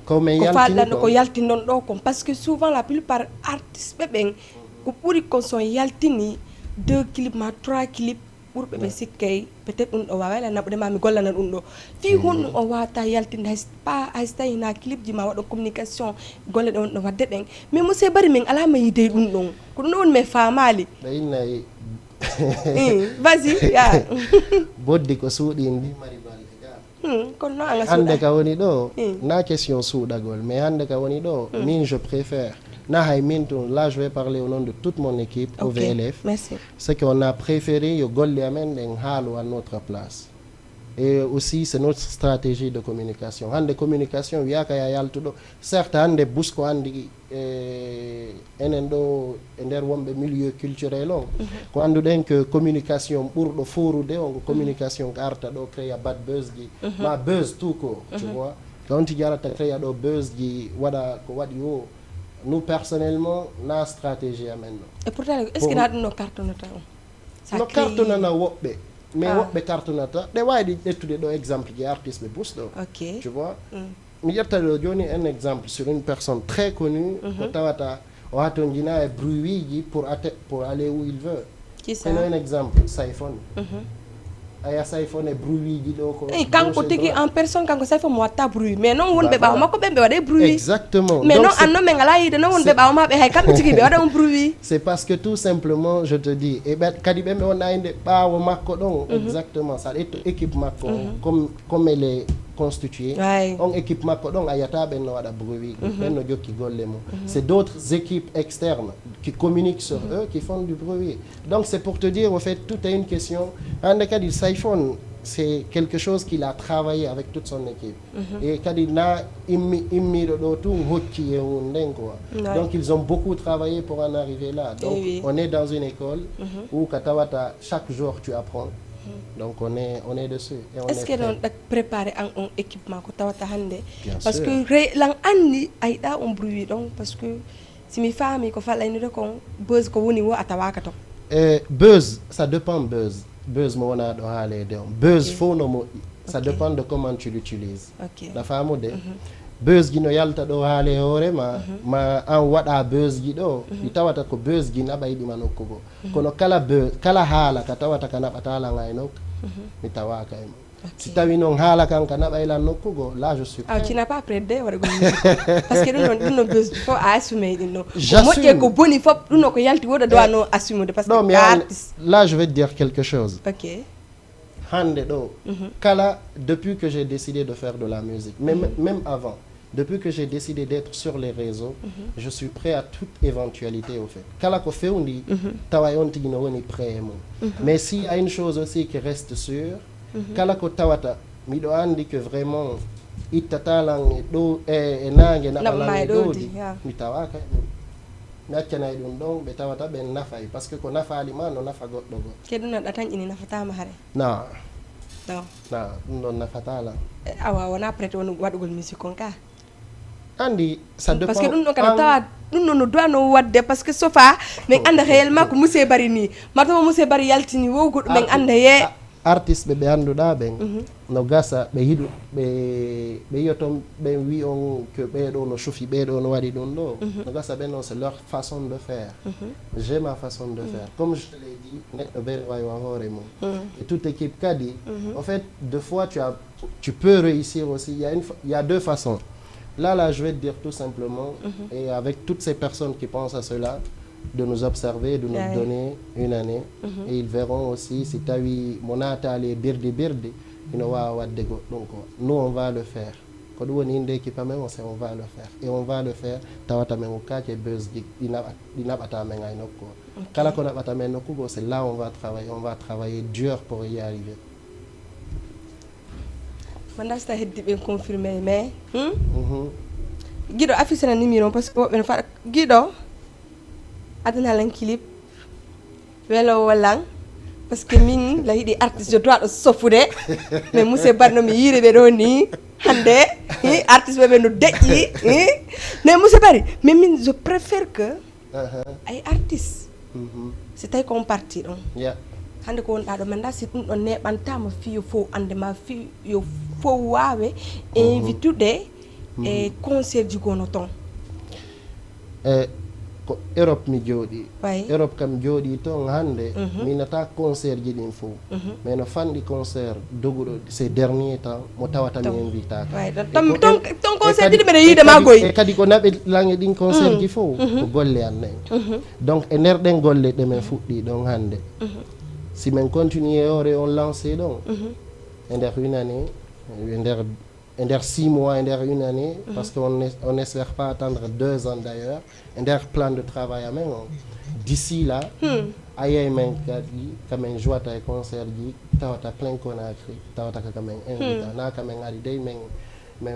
ko falɗanno ko yaltinon ɗo kon par ce que souvent la plupart artiste ɓe ɓen ko ɓuuri kon son yaltini 2 clip ma 3 clip ɓurɓe ɓe sikkay peut être ɗum ɗo wawala naɓude ma mi gollana ɗum ɗo fi honɗum o wawata yaltinde hay so tawi na clip ji ma waɗa communication golle ɗe wonɗo wadde ɗen mais monsieur Barry min alama yide ɗum ɗon ko ɗum ɗo woni mais famali ɓaynayi vas-y ya boddi ko suuɗi ndi mari balɗe ga kono noon anga hande ka woni ɗo na question suuɗagol mais hande ka woni ɗo min je préfère na hay min tun là je vais parler au nom de toute mon équipe au VLF. Merci. C'est qu'on a préféré yo golle amen den haalo à notre place et aussi c'est notre stratégie de communication hande communication wiyaka ya yaltuɗo certes hande busko andi enen ɗo e nder wonɓe milieu culturel on ko anduɗen que communication ɓurɗo forude on ko communication ko arta ɗo créa bad buzz ji ma buzz tout court tu vois donc ti jarata créa ɗo buzz ji waɗa ko waɗi o nous personnellement na stratégie amen no et pourtant est ce que na ɗum no cartonata on no cartonana woɓɓe mais woɓɓe cartonata ɗe wawi ƴettude ɗo exemple ji artiste ɓe bus ɗo tu vois mi ƴetta ɗo joni un exemple sur une personne très connue ko tawata o ha toon jina e bruit ji pour aller où il veut prenons un exemple Sayfon aya sayfone bruit ji ɗo ko kanko tigi en personne kanko sayfo mo watta bruit mais non wonɓe ɓawa makko ɓe waɗe bruit exactement mais non anno ɓe ngala yide non wonɓe ɓawa maɓe hay kamɓe tigi ɓe waɗa on bruit c'est parce que tout simplement je te dis e ɓe kadi ɓe wona inde ɓawo makko ɗon exactement ça ƴetto équipe makko comme elle est constituée on équipe makko ɗon a yiyata ɓen no waɗa bruit ɓen no jokki golle mum c'est d'autres équipes externes qui communiquent sur eux qui font du bruit donc c'est pour te dire au fait tout est une question hande kadi Sayfone c'est quelque chose qu'il a travaillé avec toute son équipe et kadi na immiɗo ɗo tout hokki e nden quoi donc ils ont beaucoup travaillé pour en arriver là donc on est dans une école où ka tawata chaque jour tu apprends donc on est dessus et on est-ce que on préparé un équipement ko tawata hande bien parce sûr. que lan andi ay da on bruit donc parce que si mi fami ko fallayni de ko buzz ko woni wo atawaka to buzz ça dépend buzz mo wona ɗo haalede on buzz fo no moƴƴi ça dépend de comment tu l'utilises la famude buzz gi no yalta ɗo haale hoorema ma an waɗa buzz gi ɗo ɗi tawata ko buzz gi naɓa yiɗima nokkugo kono kala haala ka tawata ka naɓatala ngay nokku mi tawaka e ma si tawi noon haala kan ka naɓaylan nokkugo là je suis tu n'as pas prêt de waɗago parce que ɗum no buzz fo a assume ɗum no moƴƴe ko boni fop ɗum no ko yalti woɗa dowa no assume parce que artiste là je vais te dire quelque chose ok hande ɗo kala depuis que j'ai décidé de faire de la musique même avant depuis que j'ai décidé d'être sur les réseaux je suis prêt à toute éventualité au fait kala ko fewndi tawa on tigi no woni prêt e mum mais s'il y a une chose aussi qui reste sûre kala ko tawata miɗo andi que vraiment ittatalan e ɗo e nangue naɓalan e ɗowdi mi tawaka mi accanay ɗum ɗon ɓe tawata ɓen nafay par ce que ko nafali ma no nafa goɗɗo go ke ɗum noɗa tan ƴini nafatama haare non non ɗum ɗon nafatala awa wona prêt won waɗugol musique on ka andi ça dépend parce que ɗum ɗon kada tawa ɗum ɗon no doit no wadde par ce que sofa min anda réellement ko monsieur bari ni matawa monsieur bari yaltini wo goɗɗo min anda ye artiste ɓe annduɗa ɓen no gasa ɓe hiɗu ɓe yiyoton ɓen wi on que ɓeɗo no suufi ɓeɗo no waɗi ɗum ɗo no gasa ɓen on c'est leur façon de faire j'ai ma façon de faire comme je te l'ai dit neɗɗo ɓe wawi wa hoore mum et toute équipe kadi en fait deux fois tu peux réussir aussi il y a deux façons là je vais te dire tout simplement et avec toutes ces personnes qui pensent à cela de nous observer, de nous donner une année et ils verront aussi si tawi monatali birdi ino wawa wadde goɗɗum ko nous on va le faire ko ɗum woni inde équipe amen on on va le faire et on va le faire tawata men kaake buzz ji ɗi naɓata men ay nokku kala ko naɓata men nokkugo c'est là on va travailler dur pour y arriver mandasta heddi ɓen confirmé mais guiɗo affiche na numéro parce que woɓɓe no faɗa guiɗo adana lan clip welo walang parce que min la yiɗi artiste je dois ɗo sofude mais monsieur barno mi yiiri ɓe ɗo ni hande artiste ɓeɓe no deƴƴi mais monsieur bari mais min je préfère que ay artiste si tawi kon parti ɗon hande ko wonɗa ɗo manda si ɗum ɗon neɓantama fiyo fo andema fiyo fo wawe invitude e concert ji gono ton ko Europe mi jooɗi Europe kam jooɗi toon hande mi nata concert ji ɗin fof mais no fanɗi concert doguɗo ces dernier temps mo tawata mi invitaka ton concert ji ɗi mbeɗa yiide ma goyi e kadi ko naɓe lange ɗin concert ji fof ko golle annen donc e nder ɗen golle ɗe men fuɗɗi ɗon hande si men continue ore on lancé ɗon e nder une année et der 6 mois et der une année parce qu'on n'espère pas attendre 2 ans d'ailleurs et der plan de travail à main d'ici là aye men kadi kamen joata e concert ji tawata plein Conakry tawata ka kamen invita na kamen ari dey men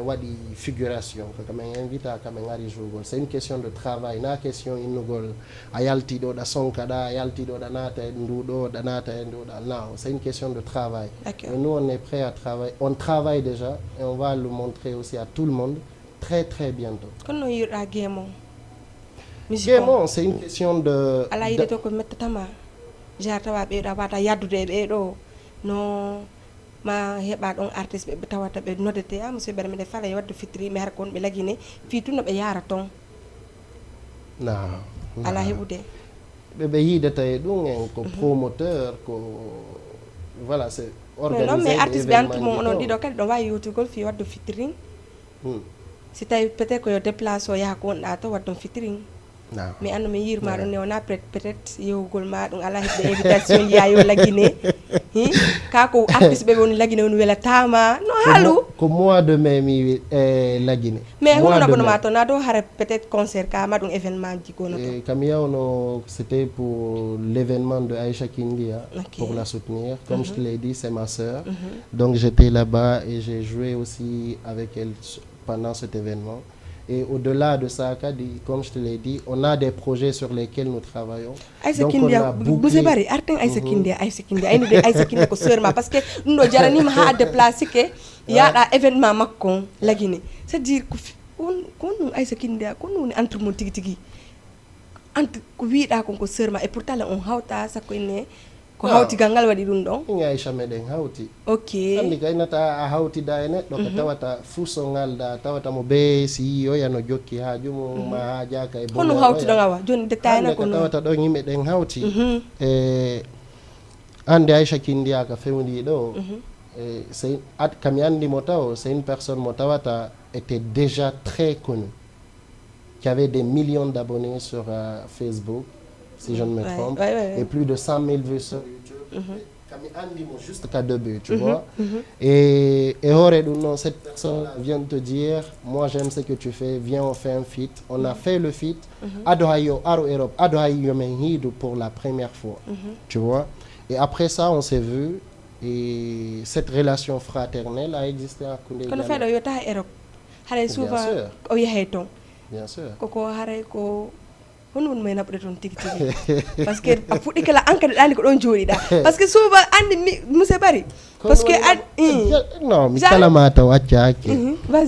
waɗi figuration ko kamen invita kamen ari jougol c'est une question de travail na question innugol a yaltiɗo ɗa sonkaɗa a yaltiɗo ɗa naata e nduɗo ɗa naata e nduɗa non c'est une question de travail et nous on est prêt à travailler on travaille déjà et on va le montrer aussi à tout le monde très très bientôt kono yiɗa guémon guémon c'est une question de ala yiɗe to ko mettatama jar tawa ɓeɗo wata yaddude e ɓeɗo no ma heɓa ɗon artiste ɓe tawata ɓe noddete monsieur ɓere mbiɗe fala e wadde fitiri mi har kon ɓe lagine fi tun no ɓe yara ton non ala heɓude ɓe yiidata e ɗum en ko promoteur ko voilà c'est organiser non mais artiste ɓe événement antimo ji onon ɗo. ɗiɗo kadi ɗon wawi yewtugol fi wadde featuring si tawi peut être ko yo déplace o yaha ko wonɗa to waddon featuring non mais andu mi yirma ɗum ne wona peut être yewgol ma ɗum ala heɓde invitation jiya yo lagine ka ko artiste ɓe woni lagine woni welatama no haalu ko mois de mai mi lagine mais hono abonnement to na do hara peut être concert ka ma ɗum événement ji gono to kam yawno c'était pour l'événement de Aïcha Kindia pour la soutenir comme je te l'ai dit c'est ma sœur donc j'étais là-bas et j'ai joué aussi avec elle pendant cet événement. Et au-delà de ça, comme je te l'ai dit, on a des projets sur lesquels nous travaillons. Aïssa Kindia, vous avez bari artin Aïssa Kindia, Aïssa Kindia ko sœur ma parce que nous jarani ma ha déplacer que ya da événement makko lagine. C'est-à-dire qu'on Aïssa Kindia qu'on on entre mon tigi tigi. Entre ko wiida ko sœur ma et pourtant on hawta sa ko ne ko hawti gangal wadi dum don Aïcha meden hawti ok andi gaynata a hawti da ene do ko tawata fusongal da tawata mo be si yo yano jokki ha jumo ma ha jaka e hono hawti do ngawa joni détail na ko no tawata do yimbe den hawti ande Aïcha Kindia ka fewndi do c'est kam yandi mo taw c'est une personne mo tawata était déjà très connue qui avait des millions d'abonnés sur Facebook si je ne me trompe, et plus de 100 000 vues sur YouTube. Juste qu'à début, tu vois. Et cette personne vient te dire, moi j'aime ce que tu fais, viens on fait un feat. On a fait le feat, pour la première fois, tu vois. Et après ça, on s'est vu, et cette relation fraternelle a existé à Koundé. Bien sûr. hono may naɓde toon tigi tigi par ce que a fuɗɗi kala an kadi ɗani ko ɗon jooɗiɗa par ce que suuba andi monsieur Bari par ce que non mi kalama taw acca hakke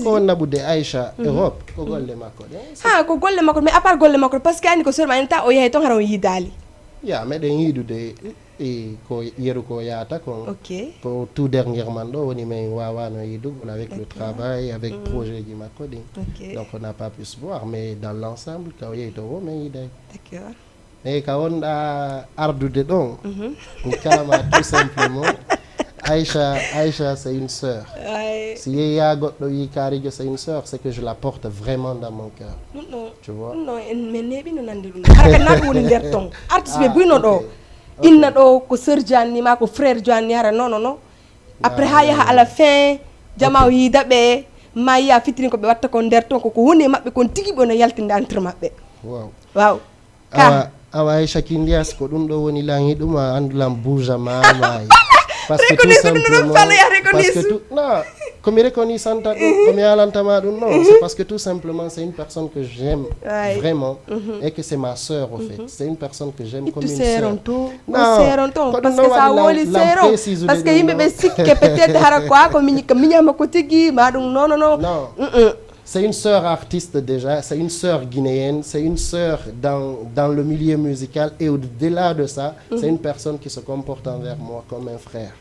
ko naɓude Aïcha Europe ko golle makko ɗe ha ko golle makko mais à part golle makko par ce que andi ko seulement en ta o yeehe toon hara o yiidaali ya meɗen yiidude ko yeru ko yata kon pour tout dernièrement ɗo woni men wawano yidugol avec le travail avec projet ji makko ɗin donc on n'a pas pu se voir mais dans l'ensemble ka o yehi to wo men yiday mais ka wonɗa ardude ɗon mi kalama tout simplement Aïcha c'est une sœur si yeeya goɗɗo wi Karijo c'est une sœur c'est que je la porte vraiment dans mon cœur tu vois non mais neɓino nande ɗum hara kadi naɗum woni nder ton artiste ɓe buyno ɗo inna ɗo ko sœur Diani ma ko frère Diani hara non après ha yaha à la fin jama o yiida ɓe ma yiya fitiri ko ɓe watta kon nder ton koko woni maɓɓe kon tigi ɓe no yaltinde entre maɓɓe wow awa Aïcha Kindia ko ɗum ɗo woni langi ɗum a andulam bouja mamayi parce que tout simplement parce que tout non comme reconnaissante comme alantama ɗum non c'est parce que tout simplement c'est une personne que j'aime vraiment et que c'est ma sœur au fait c'est une personne que j'aime comme une sœur non parce que ça woli seron parce que yimɓe ɓe sikke peut-être hara ko miñama ko tigui ma ɗum non c'est une sœur artiste déjà, c'est une sœur guinéenne, c'est une sœur dans le milieu musical et au-delà de ça, c'est une personne qui se comporte envers moi comme un frère.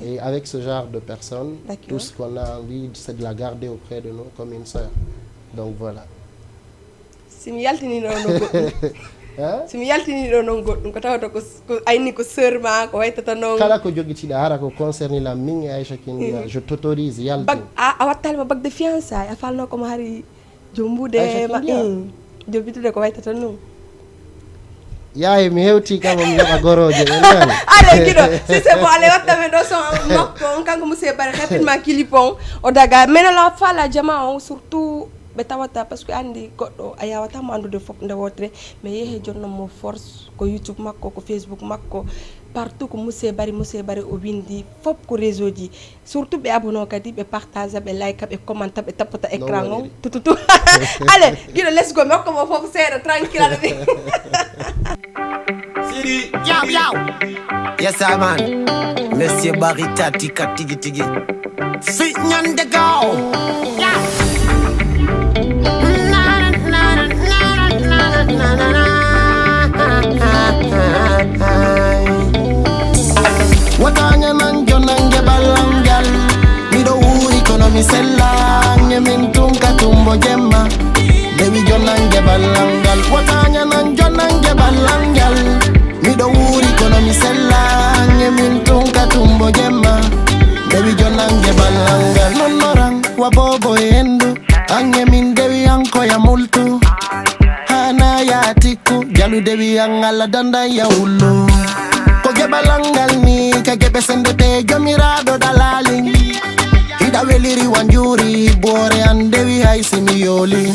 Et avec ce genre de personne, tout ce qu'on a envie, c'est de la garder auprès de nous comme une sœur. Donc voilà. Si mi yaltini somi yaltini ɗo noon goɗɗum ko tawata ko ayni ko sœur ma ko waytata noon kala ko joguitiɗa hara ko concerné la min e Aïcha Kindia je t'autorise yaltin a wattalima bague de fiançailles a falno komo hari jombude ma jombitude ko waytata noon yaye mi hewti kamo mi heɓa goroje ɓe nani ale kiɗo si c'est bon ale wattame ɗo son makko on kanko monsieur Bari rapidement kilipon o daga menala fala jama o surtout ɓe tawata par ce que andi goɗɗo a yawatamo andude fof nde wotere mais yeehe jonnon mo force ko YouTube makko ko Facebook makko partout ko monsieur Bari o windi fop ko réseau ji surtout ɓe abono kadi ɓe partage ɓe like ɓe commenta ɓe tappata écran o tututu allez guiɗo let's go mi hokka mo fof seeɗa tranquille aɗa ɓe Sidi yaw yes man monsieur Bari tati ka tigi tigi fi ñande gaw Watanya nanjo nange balangal mido wuri kono mi sellange min tunka tumbo jemma dewi jonange balangal watanya nanjo nange balangal mido wuri kono mi sellange min tunka tumbo jemma multu hana ya tiku jalu dewi yang ala danda ya ulu ko gebalangal ni ka gebe sende te jomirado dalali ida weliri wanjuri bore andewi hay simiyoli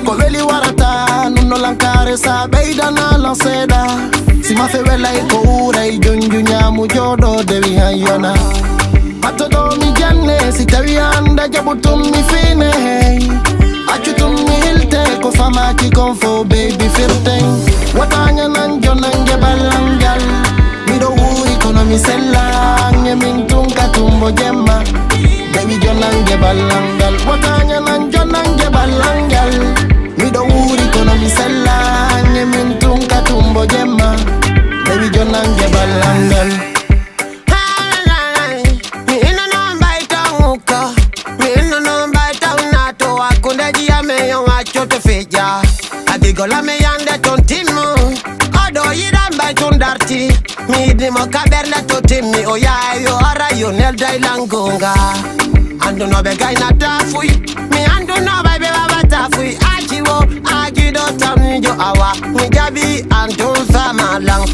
ko weli warata nunno lankare sa beida na lanseda si ma fe wela ko uray jonju nyamu jodo dewi hayona Matodo mi janne si tawi anda jabutum mi fine hey achutum mi hilte ko fama ki konfo baby firten watanya nan jonange balangal mi do wuri kono mi sellange min tunka tumbo jemma baby jonange balangal watanya nan jonange balangal mi do wuri kono mi sellange min tunka tumbo jemma baby jonange balangal Gola me yande tontimo Odo yiramba tondarti Mi dimo kaberna totimi Oyayo arayo nel dailangonga Ando no be gaina tafui Mi ando no be baba tafui Ajiwo ajido tamnijo awa Mi jabi anton famalang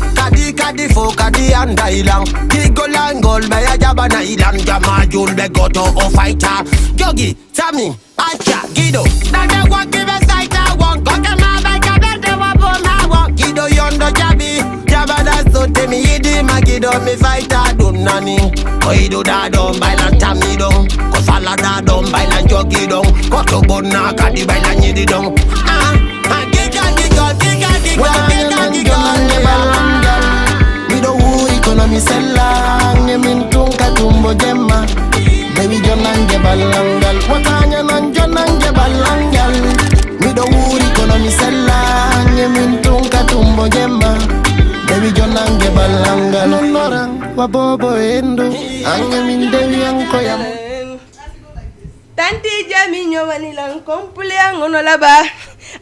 Kadi fo kadi andailang Gigolangol be ajabana ilan Jama jul be goto o fighter Jogi, Sami, Acha, Gido Dada waki be saita won Koke yondo jabi jabada so temi yidi magido mi fighter dun nani oido da don bailan tamido ko fala da don bailan jogido ko to bonna kadi bailan yidi don giga mi do wuri kono mi sellange min tunka tumbo jemma dewi jonange ballangal watanya nan jonange ballangal mi do wuri kono mi sellange min tunka tumbo jemma dewi jonange ballangal nonorang wa bobo endo ange min dewi ankoyam tanti jami nyowani lang kompule ngono laba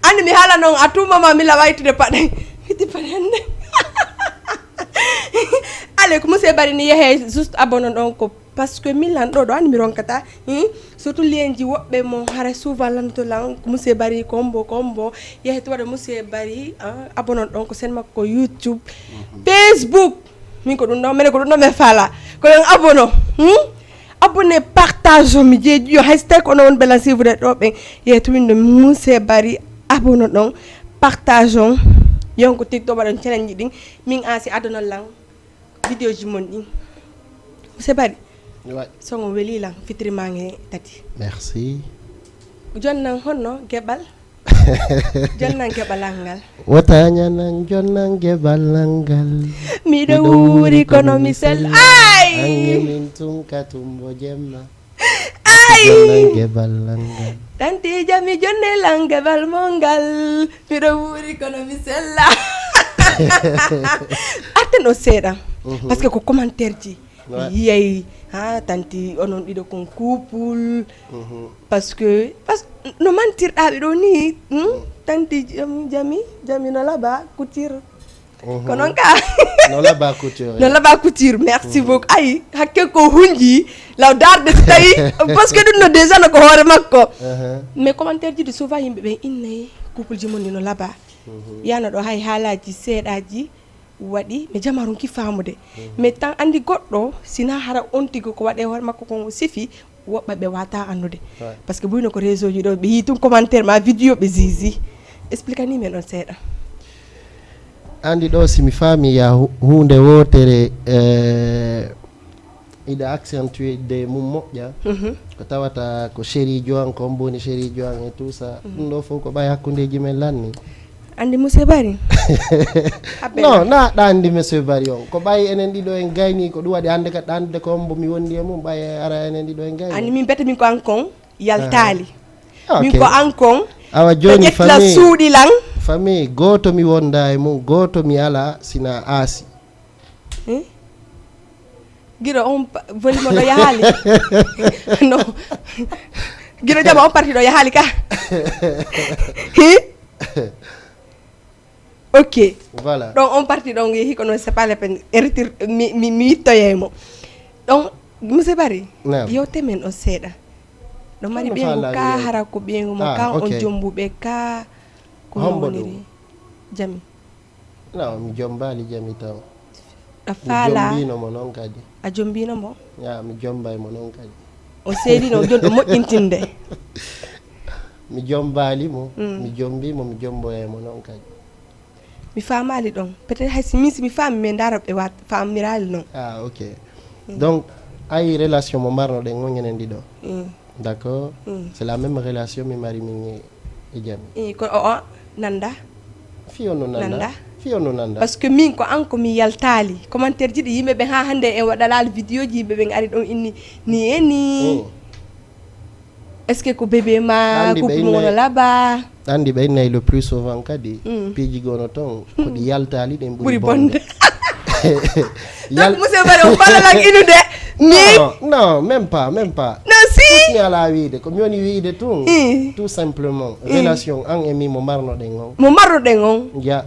andi mi hala non atuma ma mi la waytude pade fiti padende ale ko monsieur bari ni yehe juste abonnon don ko parce que milan do andi mi ronkata surtout lienji wobbe mo hare souvent lanto lan ko monsieur bari combo yehe to wada monsieur bari abonnon don ko sen makko YouTube Facebook min ko dum do mene ko dum do me fala ko en abonno abonné partage mi jeeji yo hashtag on won balance vous do be yehe to windo monsieur bari abonno don partage on yonko TikTok wadan challenge din min asi adona lang video ji mon din monsieur bari ouais songo weli lang fitri mangi tati merci jonna honno gebal jonna gebalangal watanya nan jonna gebalangal mi do wuri kono mi sel ay ange min tunka tumbo jemma ay jonna gebalangal tanti jami jonne lang gebal mongal mi do wuri kono mi sella ateno seda parce que ko commentaire ji yey tanti onon dido kon couple parce que no mentir dabe do ni tanti jami no laba couture konon ka no laba couture merci beaucoup ay hakke ko hunji law darde tay parce que dun no déjà no ko hore makko mais commentaire ji de souvent yimbe be inne couple ji moni no laba yana do hay halaji sedaji wadi me jamarun ki famude mais tan andi goddo sina hara ontigo ko wade hor makko ko sifi wobba be wata andude parce que buyno ko réseau ji do be yitum commentaire ma vidéo be zizi expliquani men on seda andi do simi fami ya hunde wotere ida accentuer de mum mojja ko tawata ko chéri joan ko mboni chéri joan et tout ça ndo fo ko bay hakkundeji men lanni andi monsieur bari non na andi monsieur bari on ko bay enen dido en gayni ko du wadi hande ka dande ko mbo mi wondi e mum bay ara enen dido en gayni andi min bete min ko ankon yaltali okay. min ko ankon awa joni famille suudi lang famille goto mi wonda e mum goto mi ala sina asi giro on volimo do yahali no giro jaba on parti do yahali ka ok voilà donc on parti donc yehi kono c'est pas la peine retire mi toyemo donc monsieur bari yo temen o seda ɗo mari ɓengu ka hara ko ɓengu mo kan on jombuɓe ka ko woniri jami non mi jombali jami taw a faala jombino mo non kadi a jombino mo ya mi jombay mo non kadi o seedino jon ɗo moƴƴintinde mi jombali mo mi jombi mo mi jomboye mo non kadi mi famali ɗon peut être hay si min si mi faami mais ndara ɓe wat famirali noon ok donc ay relation mo marno ɗen gonenen ɗiɗo d'accord c'est la même relation mi mari min e jami ko o nanda fiyo no nanda fiyo no nanda parce que min ko an ko mi yaltali commentaire ji ɗi yimɓe ɓe ha hande en waɗalal vidéo ji yimɓe ɓe ari ɗon inni ni e ni est ce que ko bébé ma couple mono laba andi ɓe innayi le plus souvent kadi piiji gono ton koɗi yaltali ɗen ɓuri bonde donc monsieur Bari o ballalak inude non même pas non si mi ala wiide ko mi woni wiide tun tout simplement relation an e mi mo marnoɗen on ja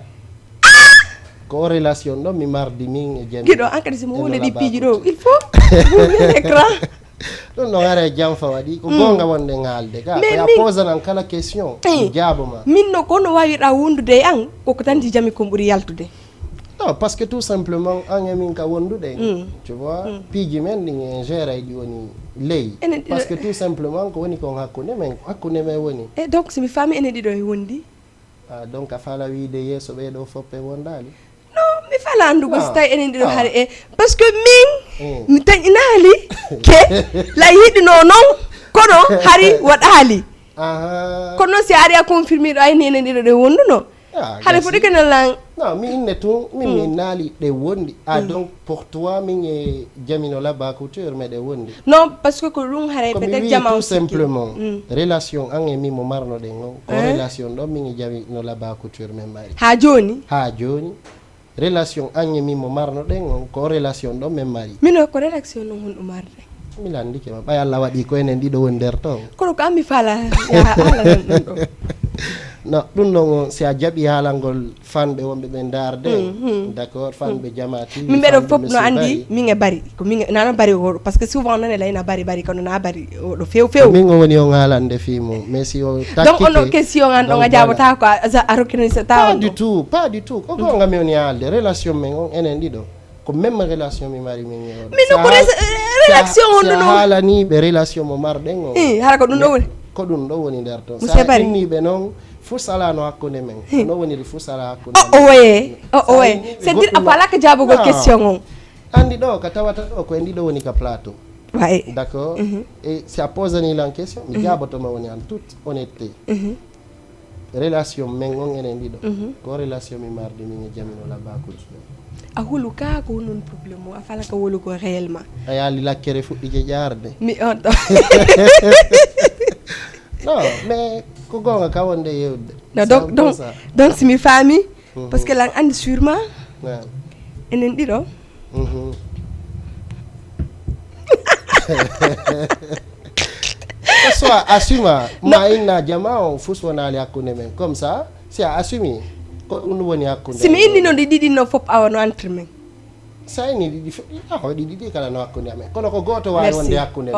ko relation ɗo mi mardi min e jami giɗo an kadi simo woledi piiji ɗo il faut ɓuuɓe écran ɗum ɗon are jam fa waɗi ko gonga wonɗen haalde ka koya posanan kala question jaaboma min no kono wawiɗa wondude e an koko tanti jami kon ɓuuri yaltude non parce que tout simplement an e min ka wonduɗe tu vois piiji men ɗin en gére ɗi woni ley parce que tout simplement ko woni kon hakkude men woni e donc somi faami ene ɗiɗo e wondi donc a fala wiide yeeso ɓeɗo foppe wondali non mi fala andugo so tawi enen ɗiɗo haare e par ce que min mi taƴinali ke la yiɗino noon kono hari waɗali kono noon si ari a confirmé ɗo ayni enen ɗiɗo ɗe wonduno haɗa foɗi kene lan non mi inne tun min mi naali ɗe wondi donc pour toi min e jamino laba couture meɗe wondi non parce que ko ɗum haray peut être jama tout simplement relation an e min mo marno ɗen on ko relation ɗo min e jamino laba couture men mari ha joni relation an e min mo marno ɗen on ko relation ɗo men mari mino ko relation non honɗum marde mi landike ma ɓay Allah waɗi ko enen ɗiɗo woni nder ton kono ko an mi faala haala nan ɗum ɗo non ɗum ɗon si a jaɓi haalangol fanɓe wonɓe ɓe darde d' accord fanɓe jama tv min ɓeɗo fof no andi min e bari ko min nano bari oɗo par ce que souvent nane layna bari kono na bari oɗo few min o woni on haalande fimo mais si o donc ono question an ɗon a jabota ko a rokkinisa taw pas du tout ko gonga mi woni haalde relation men on enen ɗiɗo ko même relation mi mari min e min ko relation on ɗo haalaniɓe relation mo marɗen o hara ko ɗum ɗo woni ko ɗum ɗo woni nder ton sa inniɓe noon fusala no hakkunde men no woniri fusala hakkunde o oye c'est dire a falaka jabugol question on andi ɗo ka tawata ɗo ko en ɗiɗo woni ka plateau ouais d' accord et si a posani lan question mi jabotoma woni en toute honnêteté relation men on enen ɗiɗo ko relation mi mardi min e jamino laba couture a hulu ka ko non problème o a falaka wolugo réellement a yaali lakkere fuɗɗike ƴarde mi on ɗo non mais ko gonga ka wonde yewde donc si mi faami parce que lan andi sûrement enen ɗiɗo soit assuma ma inna jama o fus wonali hakkunde men comme ça si a assumi ko ɗum woni hakkunde si mi inni noon ɗi ɗiɗi no fof awano entre men sa ini ɗi ɗiɗi kala no hakkunde amen kono ko goto wawi wonde hakkunde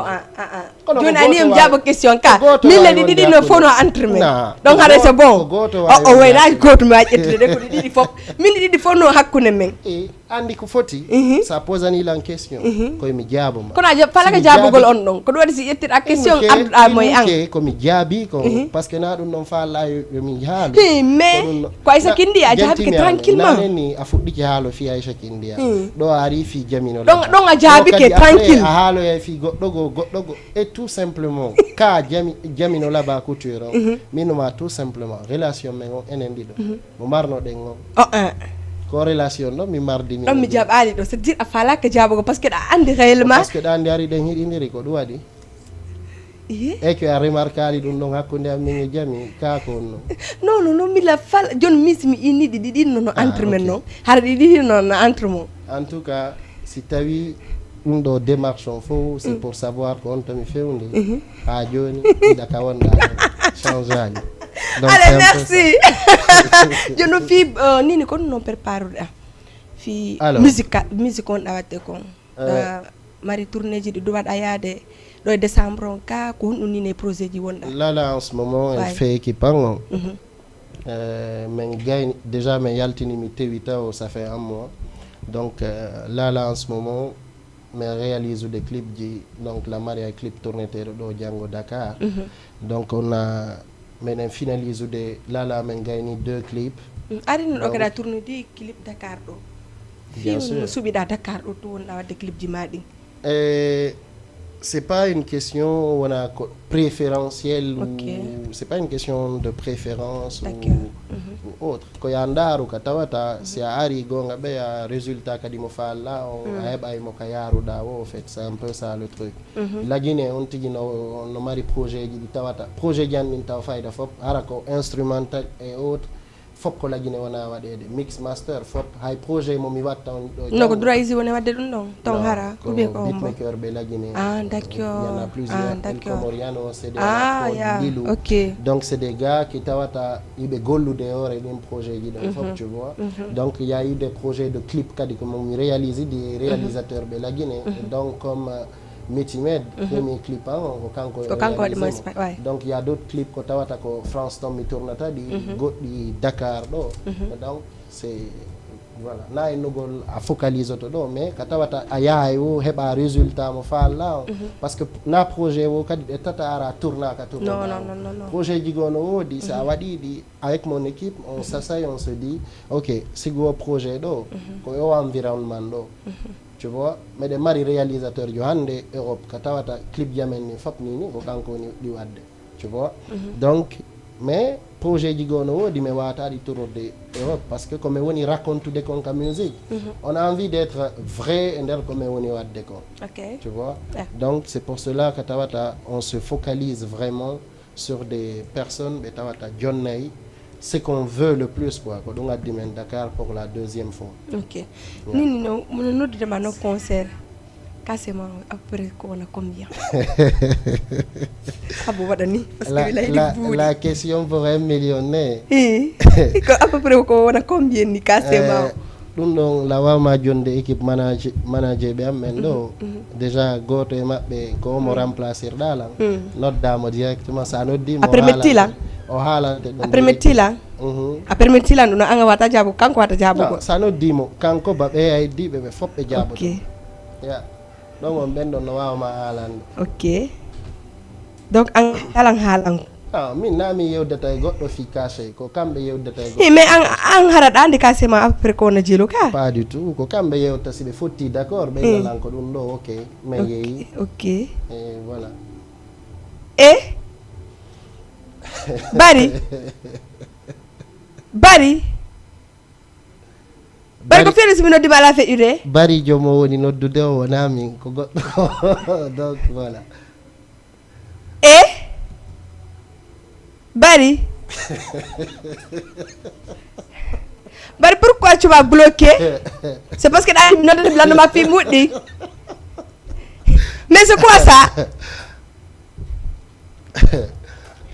joni aniyam jaabo question ka min le ɗi ɗiɗi no fof no entre men donc haɗa c'est bon o waynaji goto mi wawi ƴettude de ko ɗi ɗiɗi fof min ɗi ɗiɗi fof no hakkunde men andi ko foti sa posani lan question koye mi jaaboma kono a falaka jaabugol on ɗon ko ɗum waɗi si ƴettiɗa question arduɗa moye an komi jaabi ko par ce que na ɗum ɗon falla yomi haalu mais ko Aïssa Kindia a jaabike tranquillement naneni a fuɗɗike haalo fi Aïssa Kindia ɗo a ari fi jamino ɗon a jaabike tranquille a haaloya fi goɗɗo go et tout simplement ka jamino laba couture o minoma tout simplement relation men on enen ɗiɗo mo marno ɗen on ko relation ɗo mi mardi ɗon mi jaɓali ɗo c'est dire a falaka jabugo par ce que ɗa andi réellement par ce que ɗa andi ari ɗen hiɗidiri ko ɗum waɗi e que a remarquali ɗum ɗon hakkude am min e jami kako on non mila fal joni misi mi inni ɗi ɗiɗi no entre men noon hara ɗi ɗiɗi no entre mon en tout cas si tawi ɗum ɗo démarche on fof c'est pour savoir ko on tomi fewndi ha joni ɗiɗa ka wonɗa change ani allez merci jono fi nini ko non préparuɗa fi musique on ɗa watte kon mari tourné ji ɗi ɗum waɗa yaade dans décembre on ka ko on ni projet ji wonda là en ce moment elle fait équipe mais déjà mais yaltini mi tewita ça fait un mois donc là en ce moment mais réalise des clips donc la Maria clip tourné do Django Dakar donc on a maintenant finalise de là mais gagné 2 clips arine do kada tourné di clip Dakar do bien sûr subi da Dakar do to wonda de clip ji madi c'est pas une question on a préférentielle okay. ou c'est pas une question de préférence ou autre ko ya ndaru ka tawata si ari gonga be ya résultat kadi mo falla o ayba mo ka yaru dawo en fait c'est un peu ça le truc la Guinée on tigi no mari projet di tawata projet jan min taw fayda fop harako instrumental et autres fop ko la Guinée wona wadede mix master fop hay projet mo mi watta on do no ko droit wona wadde dum don ton hara ko be ko beatmaker be la Guinée d'accord il y en a plusieurs Comoriano c'est des yeah. Okay. donc c'est des gars qui tawata ibe gollude ore dem projet ji donc fop tu vois donc il y a eu des projets de clips kadi ko mo réaliser des réalisateurs be la Guinée donc comme Metimed premier clip ko kanko donc il y a d'autres clips ko tawata ko France Tom mi tournata di goddi Dakar do donc c'est voilà na enogol a focaliser to do mais ka tawata ayayo heba résultat mo falla parce que na projet wo kadi de tata ara tourna ka tourna non projet jigono wodi ça wadi di avec mon équipe on s'assoit on se dit OK sigo projet do ko yo environnement do tu vois mais des mari réalisateurs yo hande Europe ka tawata clip jamen ni fop ni ko kanko ni di wadde tu vois donc mais projet jigono wodi me wata di tour de Europe parce que comme woni raconte de kon ka musique on a envie d'être vrai et d'être comme woni wadde ko tu vois donc c'est pour cela que tawata on se focalise vraiment sur des personnes be tawata jonnay ce qu'on veut le plus quoi ko donc adimen Dakar pour la deuxième fois. OK nini no no de ma no concert cassement après ko na combien abo wadani parce que la question pour un millionnaire ko à peu près ko na combien ni cassement dum don la wama jonde équipe manager be amen do déjà goto e mabbe ko mo remplacer dala noddamo directement ça noddi mo après metila o haalante après metila no anga wata jabo kanko wata jabo ko ça noddi mo kanko ba be ay dibe be fobbe jabo OK ya donc on bendo no wawma haalande OK donc an halan min nami yewdata e goɗɗo fi caché ko kamɓe yewdata e goɗɗo mais an harata andi casement après ko na jelo ka pas du tout ko kamɓe yewta si ɓe fotti d'accord ɓe ngalan ko ɗum ɗo OK mais yeeyi OK et voilà bari ko fere si mi noddi bala fe ide bari jomo woni noddude o wona min ko goɗɗo donc voilà Bari pourquoi tu m'as bloqué? C'est parce que notre blanc m'a fait moudi. Mais c'est quoi ça?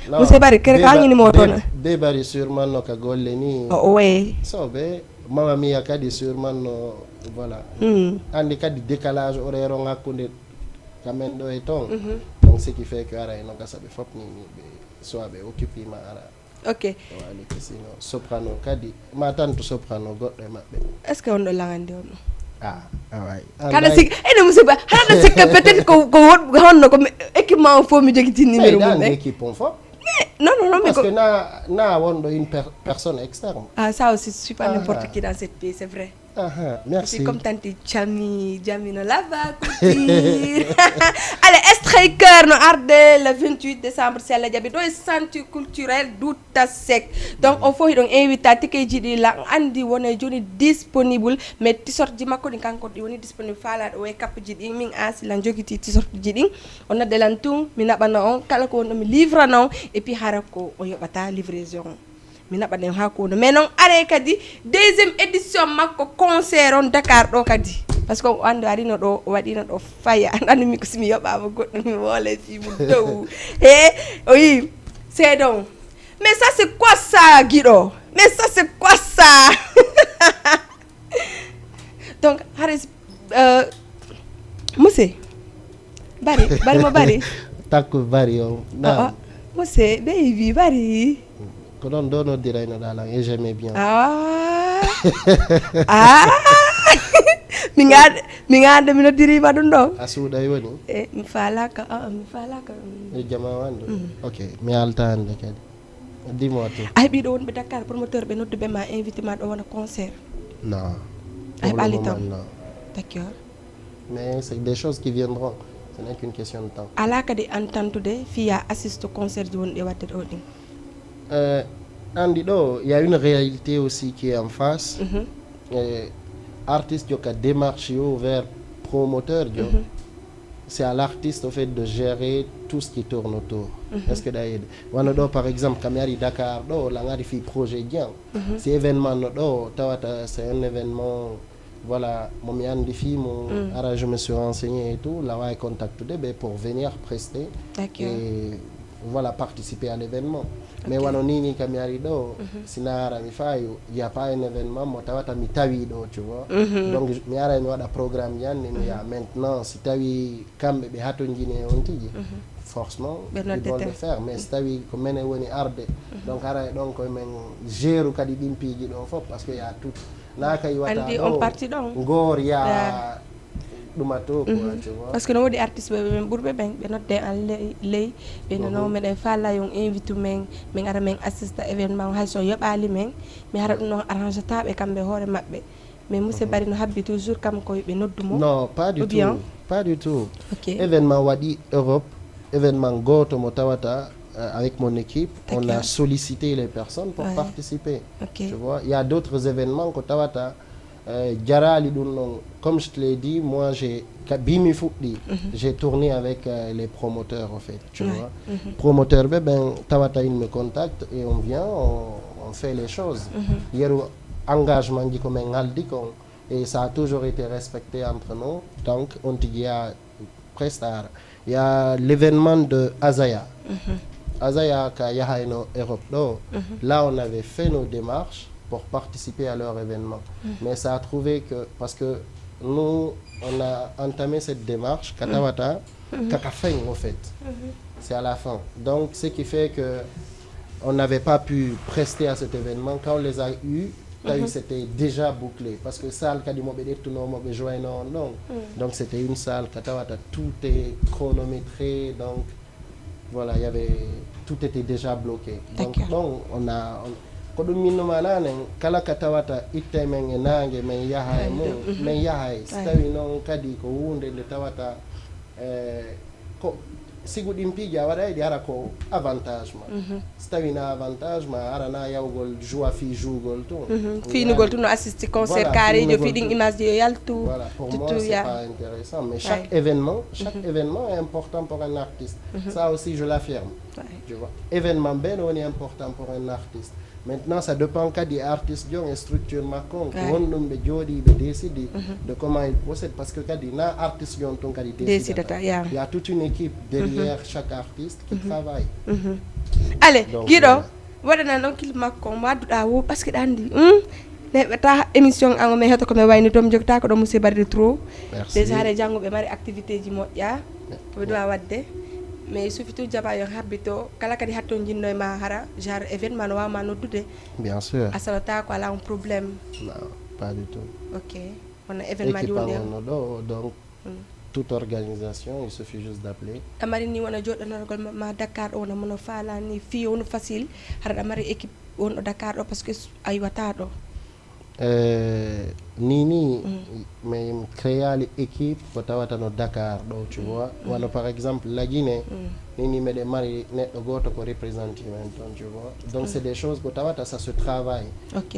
Vous savez Bari quel cas ni moto na? De Bari sûrement no ka golle ni. Oh oui. So be mama mia kadi sûrement no voilà. Andi kadi décalage horaire ngakunde kamen do e ton. Donc ce qui fait que ara no ka sabe fop ni soit be occupé ma ara. OK. Wali kesino soprano kadi ma tanto soprano goddo e mabbe. Est-ce que on do langande on? Ouais. Kada sik ene musiba hada sik peut-être ko honno ko équipement fo mi jogiti numéro mum équipe on fo. Non mais parce que na wondo une personne externe. Ça aussi je suis pas n'importe qui dans cette pays, c'est vrai. Merci. C'est comme tante Jamino Lava Couture. Allez, Striker no arde le 28 décembre c'est la jabi do centre culturel Douta Sec. Donc on faut donc inviter tike jidi la andi wona joni disponible mais t-shirt di makko di kanko di woni disponible fala do cap jidi min asi la jogiti t-shirt jidi on a de lantum mi nabana on kala ko on mi livre non et puis harako o yobata livraison. Mina baden hakono mais non are kadi deuxième édition makko concert on Dakar do kadi parce que ando arino do wadino do faya andi mi ko simi yoba ba goddo mi wolé ci bu dow oui c'est donc mais ça c'est quoi ça Guido mais ça c'est quoi ça donc Haris monsieur bari mo bari takku bari o na mo se baby bari ko don dono diray no dala et j'aimais bien mi ngade mi no diri ba dun do asuda yoni mi falaka e jama wando ok mi altande kadi dis-moi tout ay bi do won be Dakar promoteur be noddu be ma invité ma do wona concert non ay balitam non d'accord mais c'est des choses qui viendront ce n'est qu'une question de temps ala kadi antantude fiya assiste concert won de wadde do ding andi do il y a une réalité aussi qui est en face artiste qui a démarché vers promoteur c'est à l'artiste au fait de gérer tout ce qui tourne autour est-ce que d'ailleurs wano par exemple kamari Dakar do la ngari fi projet bien c'est événement do tawata c'est un événement voilà mon andi fi mon ara je me suis renseigné et tout là ouais contact de pour venir prester et voilà participer à l'événement mais wano nini kamiari do sinara mi fayu il y a pas un événement motawata mi tawi do tu vois donc mi ara mi wada programme yanni mi ya maintenant si tawi kambe be hato njine on tiji forcément ils vont le faire mais si tawi ko mene woni arde donc ara donc ko men géru kadi dimpiji do fop parce que y a tout na kay wata andi on parti donc ngor ya dumato quoi tu vois parce que no wodi artiste be burbe ben be nodde an ley be no meden falla yon invite men ara men assista événement hay so yobali men mi hara dum no arrange tabe kambe hore mabbe mais monsieur bari no habbi toujours kam ko be noddumo non pas du tout pas du tout okay. événement wadi Europe événement goto motawata avec mon équipe on a sollicité les personnes pour participer tu vois il y a d'autres événements ko tawata Jarali comme je te l'ai dit, moi j'ai tourné avec les promoteurs en fait, tu vois. Promoteur ben tawata il me contacte et on vient, on fait les choses. Il y a un engagement dit comme un aldicon et ça a toujours été respecté entre nous. Donc on dit prestar. Il y a l'événement de Azaya. Azaya ka yahaino Europe do. Là on avait fait nos démarches pour participer à leur événement. Mais ça a trouvé que, parce que nous, on a entamé cette démarche, Katawata, Kakafeng en fait. C'est à la fin. Donc, ce qui fait que on n'avait pas pu prester à cet événement. Quand on les a eus, c'était déjà bouclé. Parce que salle, donc c'était une salle, Katawata, tout est chronométré. Donc, voilà, il y avait, tout était déjà bloqué. Donc, on a... ko dum minno manane kala ka tawata itte men e nange men yahay mo men yahay stawi non kadi ko hunde le tawata ko sigudin pija wada di ara ko avantage ma stawi na avantage ma ara na yawgol joie fi jougol to fi nugol to no assiste concert carré jo fi ding image yo yaltu voilà pour moi c'est pas intéressant mais chaque événement est important pour un artiste ça aussi je l'affirme tu vois événement ben on est important pour un artiste. Maintenant, ça dépend des artistes qui ont une structure marquante. De comment ils procèdent. Parce que quand il y a des artistes qui ont il y a toute une équipe derrière chaque artiste qui travaille. Allez, Guido, voilà donc il m'a commandé parce que Andy, ta émission en me heto ko me wayni tom jogta ko do monsieur bari trop. Déjà re jango be mari activité ji moƴƴa ko do wadde. Mais surtout jaba yo habito kala kadi hatto jinno ma hara genre événement wa ma noddude bien sûr asalata ko ala un problème non pas du tout ok on a événement joni donc toute organisation il suffit juste d'appeler amari ni wona jodanargol ma Dakar on mono fala ni fi on facile hara amari équipe on Dakar do parce que ay wata do Nini mais créer l'équipe pour tawata no Dakar do tu vois wala par exemple la Guinée Nini me demari net goto ko représenter maintenant tu vois donc c'est des choses que tawata ça se travaille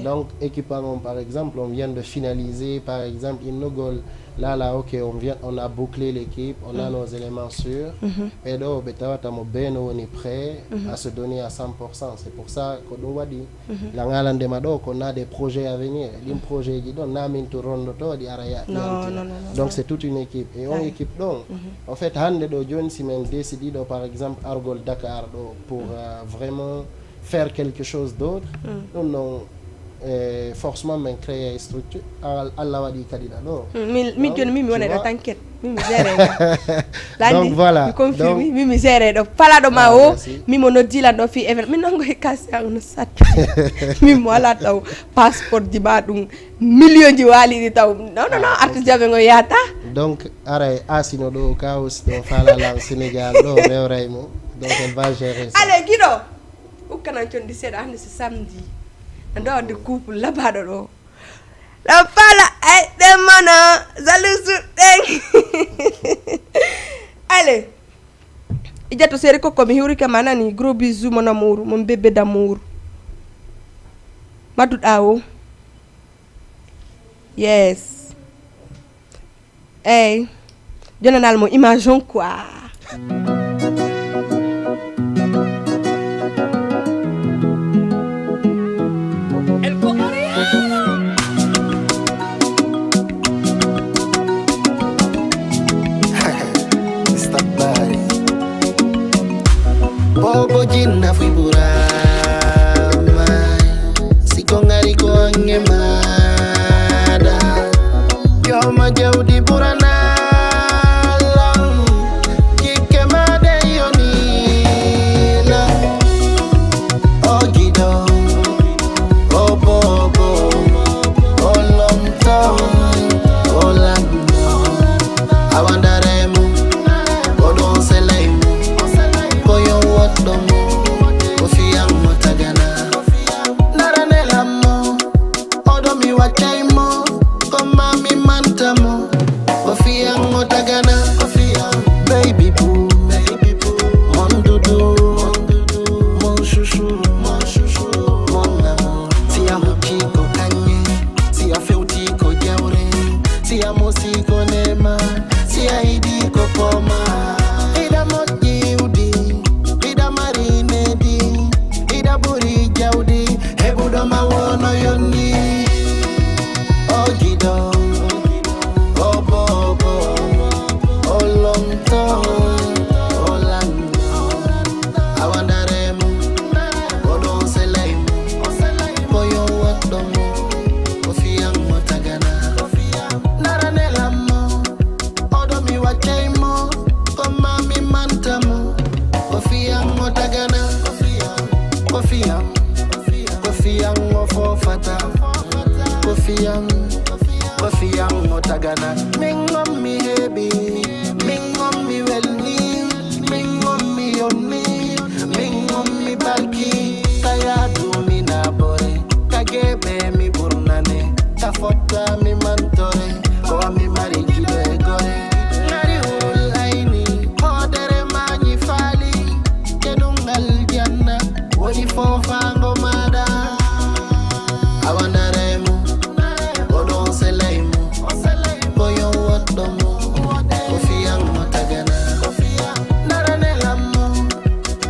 donc équipement par exemple on vient de finaliser par exemple Inogol là ok on a bouclé l'équipe on a nos éléments sûrs et donc betawata mo beno on est prêt à se donner à 100%. C'est pour ça que nous wadi la ngalande mado qu'on a des projets à venir des projets qui donnent namin to rondo to di araya donc c'est toute une équipe et on équipe donc en fait hande do John Simen décide par exemple Argol Dakar pour vraiment faire quelque chose d'autre non forcément men créer structure Allah wadi kadina do mi joni mi wona do tanket mi géré donc voilà mi confirme mi géré do pala do ma o mi mo no dila do fi event mi nango e kasse no sat mi mo ala taw passeport di ba dum million di wali di taw non artiste jabe ngo yata donc aray asino do kaos do fala la Sénégal do rewray mo donc elle va gérer ça allez Guido o kana condi seda hande ce samedi ndo de couple la bado do la fala ay demana zalusu deng allez ijato seri koko mi hiuri kama nani gros bisous mon amour mon bébé d'amour madou dawo yes hey jonanal mo imagine quoi Bobo jinna fui burama Siko ngari ko angemada Yoma jaudi burana lang Kike made yonila Ogido Bobo Olomto Olando Awandaremu Odon selemu Koyo wotomo Kofiang motagana Naranelamo Odomi wachaimo Koma mi mantamo Kofiang motagana Baby boo Mon dudu Mon chouchou Mon amour Sia muchiko kanye Sia feutiko jaure Sia mosiko nema Sia idiko poma Ida moji udi Ida marine di Ida buri jaudi Hebudo mawono yoni Ogido Obobo Olomto Olando Awandaremu Odon selemu Koyo wadomo Kofiang motagana Naranelamo Odomi wachaimo Koma mi mantamo Kofiang motagana Kofiang mofofata Kofiang motagana Mingom mi hebi Mingom mi welni Mingom mi yoni Mingom mi balki Kaya dumi na bore Kagebe mi burnane Kafota mi mantore Koa mi mari jude gore Ngari ulaini Hodere mani fali Kedungal janna Wodi fofango mada Awandaremu Odon selemu Koyo wotomo Kofiang motagana Naranelamo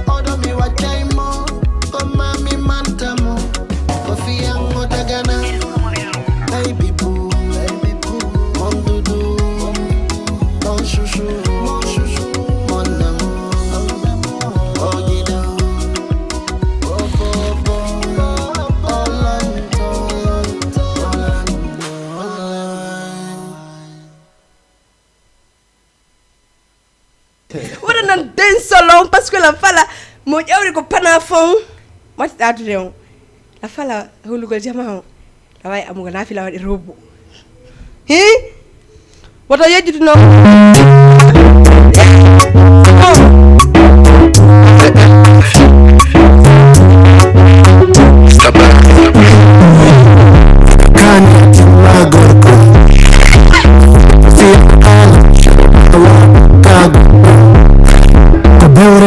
Odomi wachaimo Koma mi mantamo Kofiang motagana Baby boo Mon dudu Mon chouchou Mon amour Ogido Obobo Olando wala nan den solon parce que la fala mo jawri ko panafon mo tatu rew la fala hulugol jama la way amugo na fi la wadi robo hi woto yejitu no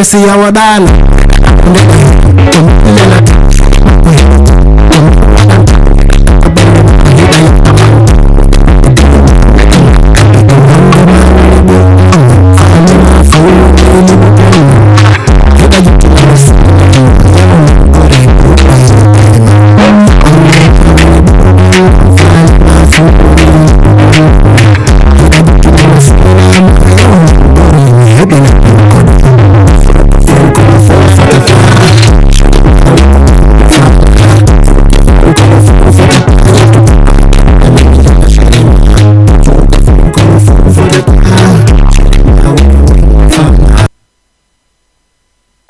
Si yawadala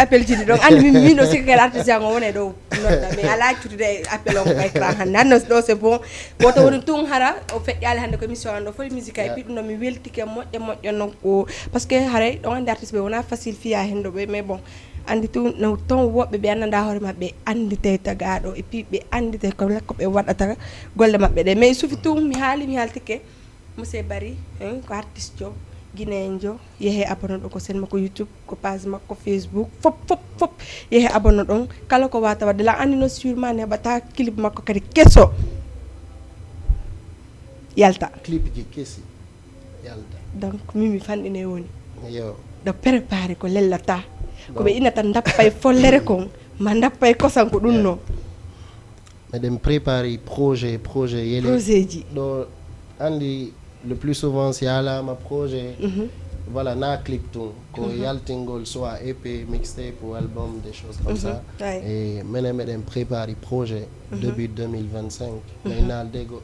appel jidi donc andi min do sikkel artisan o woni do nodda mais ala tutude appel on kay kran han nan do c'est bon woto woni tun hara o feƴƴali hande ko émission do fo musique ay pi dum mi weltike moƴƴe non ko parce que hare do andi artiste be wona facile fiya hendo be mais bon andi tun no ton wobbe be annda hoore mabbe andite tagado et puis be andite ko lekko be wadata golle mabbe de mais sufi tun mi haltike monsieur Barry ko artiste jo Guinéen yehe abonné ɗo ko sen makko YouTube ko page makko Facebook fop yehe abonné ɗon kala ko wata wadde la andino sûrement ne bata clip makko kadi kesso yalta clip ji kesi yalta donc mimi fandine woni yo do préparer ko lellata ko be inata dappay follere kon ma dappay kosan ko ɗum no meɗen préparer projet yele projet ji ɗo andi le plus souvent si alama projet voilà na clip tout ko yaltingol soit EP mixtape ou album des choses comme ça et menen préparer projet début 2025 maintenant dego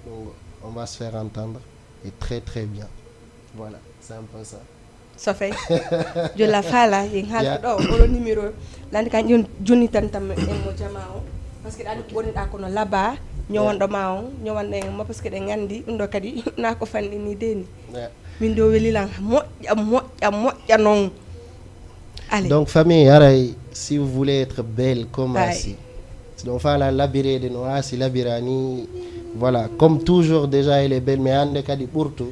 on va se faire entendre et très très bien voilà c'est un peu ça so fait je la fala yin hal do o numéro landi kan joni tan tam en mo jamao parce que dani woni da kono laba ñowon do mawo ñowon de ma parce que de ngandi ndo kadi na ko fandi ni deni min do welilan moƴƴa non allez donc famille aray si vous voulez être belle comme Asi donc fala labiré de no Asi labirani voilà comme toujours déjà elle est belle mais ande kadi burtu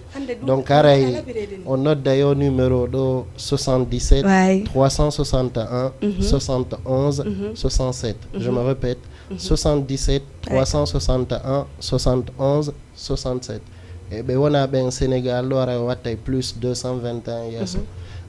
donc aray on note d'ailleurs numéro do 77 361 71 67 je me répète 77 361 71 67 et ben on a ben Sénégal lo ara wattay plus 221 years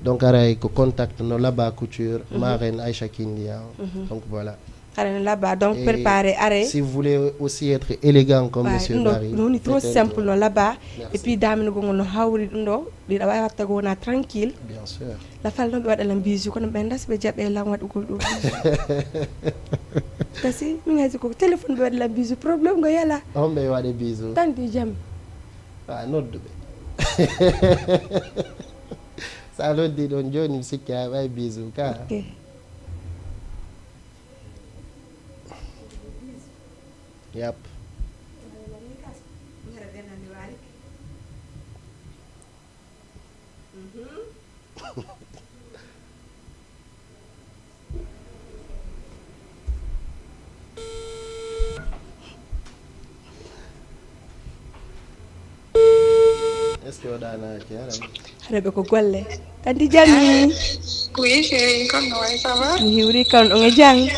donc aray ko contact no Laba Couture marraine Aïcha Kindia donc voilà là-bas donc préparer arrêt si vous voulez aussi être élégant comme monsieur Barry non ni trop simple non là-bas et puis dame no gonno hawri ndo di da way watta gona tranquille bien sûr la fal no be wada lam bisu kono be ndas be jabe lam wadu gol do kasi mi ngaji ko téléphone be wada lam bisu problème go yala on be wada bisu tan di jam noddu be ça lo di don joni sikka way bisu ka Yep. Est-ce que Odana Rebe ko golle. Tanti Jami. Oui, chérie, comment ça va? Mi hiwri kan on jang.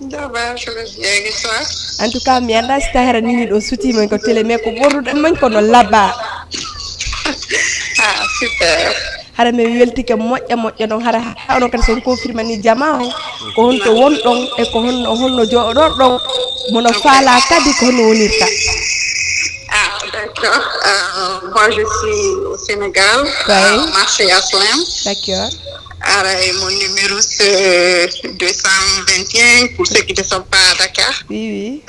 D'abord, je vais bien et toi? En tout cas, mi anda stahera nini do suti men ko télé mais ko borrudan man ko no Laba. Ah, super. Hara me weltike moƴƴa non hara on kadi son confirme ni jama ko honto wondon e ko honno jodor don mono fala kadi ko hono wonirta. Ah, d'accord. Moi, je suis au Sénégal, marché Aslem. D'accord. Alors, mon numéro c'est 221 pour ceux qui ne sont pas à Dakar. Oui.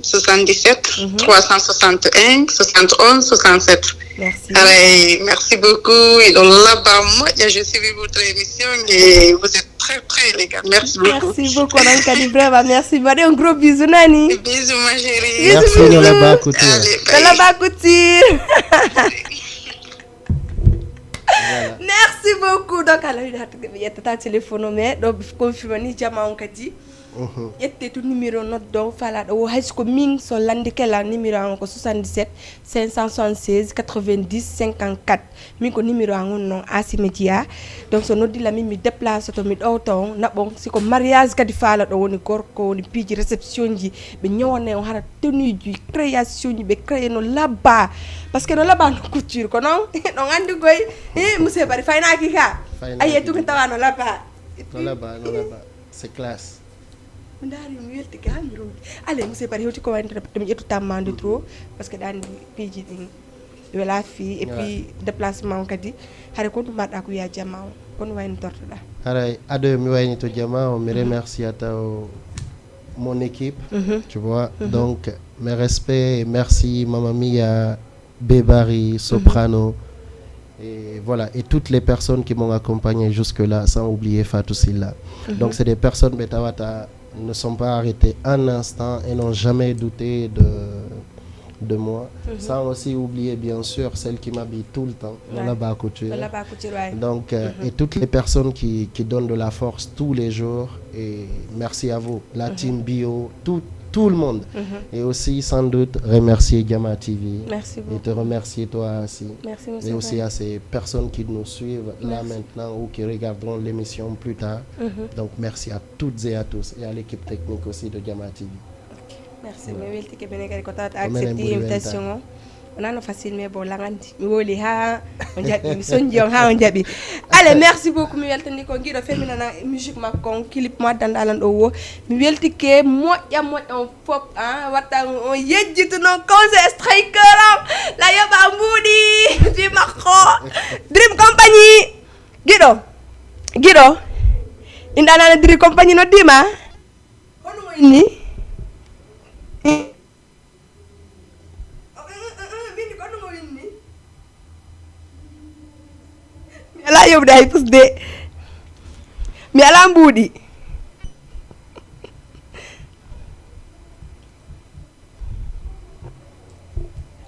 77 361 71 67. Merci. Alors, merci beaucoup. Et donc là-bas, moi, je suivi votre émission et vous êtes très très élégant. Merci beaucoup. Merci beaucoup, Nankadi, vraiment. Merci. Un gros bisou, Nani. Bisous, ma chérie. Merci de Laba Couture. De Laba Couture. Voilà. Merci beaucoup. Donc, alors, il y a un téléphone, mais donc, confirme ni jama on kadi. Yette tout numéro note donc fala do hay ko min so landi kala numéro ko 77 576 90 54 min ko numéro ngon non asimedia donc so noddi la mi déplacer to mi do ton na bon siko mariage kadi fala do woni gorko woni piji réception ji be ñewone on hara tenue ji création ji be créer no Laba parce que no Laba no couture ko non non andi goy monsieur Barry fayna ki ka ayetu ko tawano Laba c'est classe. Ndari mi welti ga mi ronti ale monsieur Barry hoti ko wante dum ƴettu tammande trop parce que dandi piji din wala fi et puis déplacement kadi hare ko madda ko ya jama kon wayno tortoda hare ado mi wayni to jama mi remercie à mon équipe tu vois donc mes respects et merci Mamma Mia Bébari Soprano Et voilà, et toutes les personnes qui m'ont accompagné jusque-là, sans oublier Fatou Silla. Donc c'est des personnes, Betawata, ne sont pas arrêtées un instant et n'ont jamais douté de moi. Sans aussi oublier bien sûr celle qui m'habille tout le temps, Nolaba Couture. Donc et toutes les personnes qui donnent de la force tous les jours, et merci à vous, la team Bio, tout le monde. Et aussi sans doute remercier Jama TV. Merci beaucoup. Et te remercier toi aussi. Merci, et aussi à ces personnes qui nous suivent là maintenant ou qui regarderont l'émission plus tard. Donc merci à toutes et à tous, et à l'équipe technique aussi de Jama TV. Merci. Mais welti ke bene kadi ko tawata accepté invitation o onano facile mais bon langandi mi woli ha on jabi mi sonji on ha on jabi. Allez, merci beaucoup mi weltani ko gido femina na musique makko clip mo dandalan do wo mi welti ke moƴƴa on fop watta on yejjitu non conseil striker la yoba mbudi fi makko Dream Company gido indana Dream Company no dima hono mo inni mi ala yobde hay pusde mi ala mbuuɗi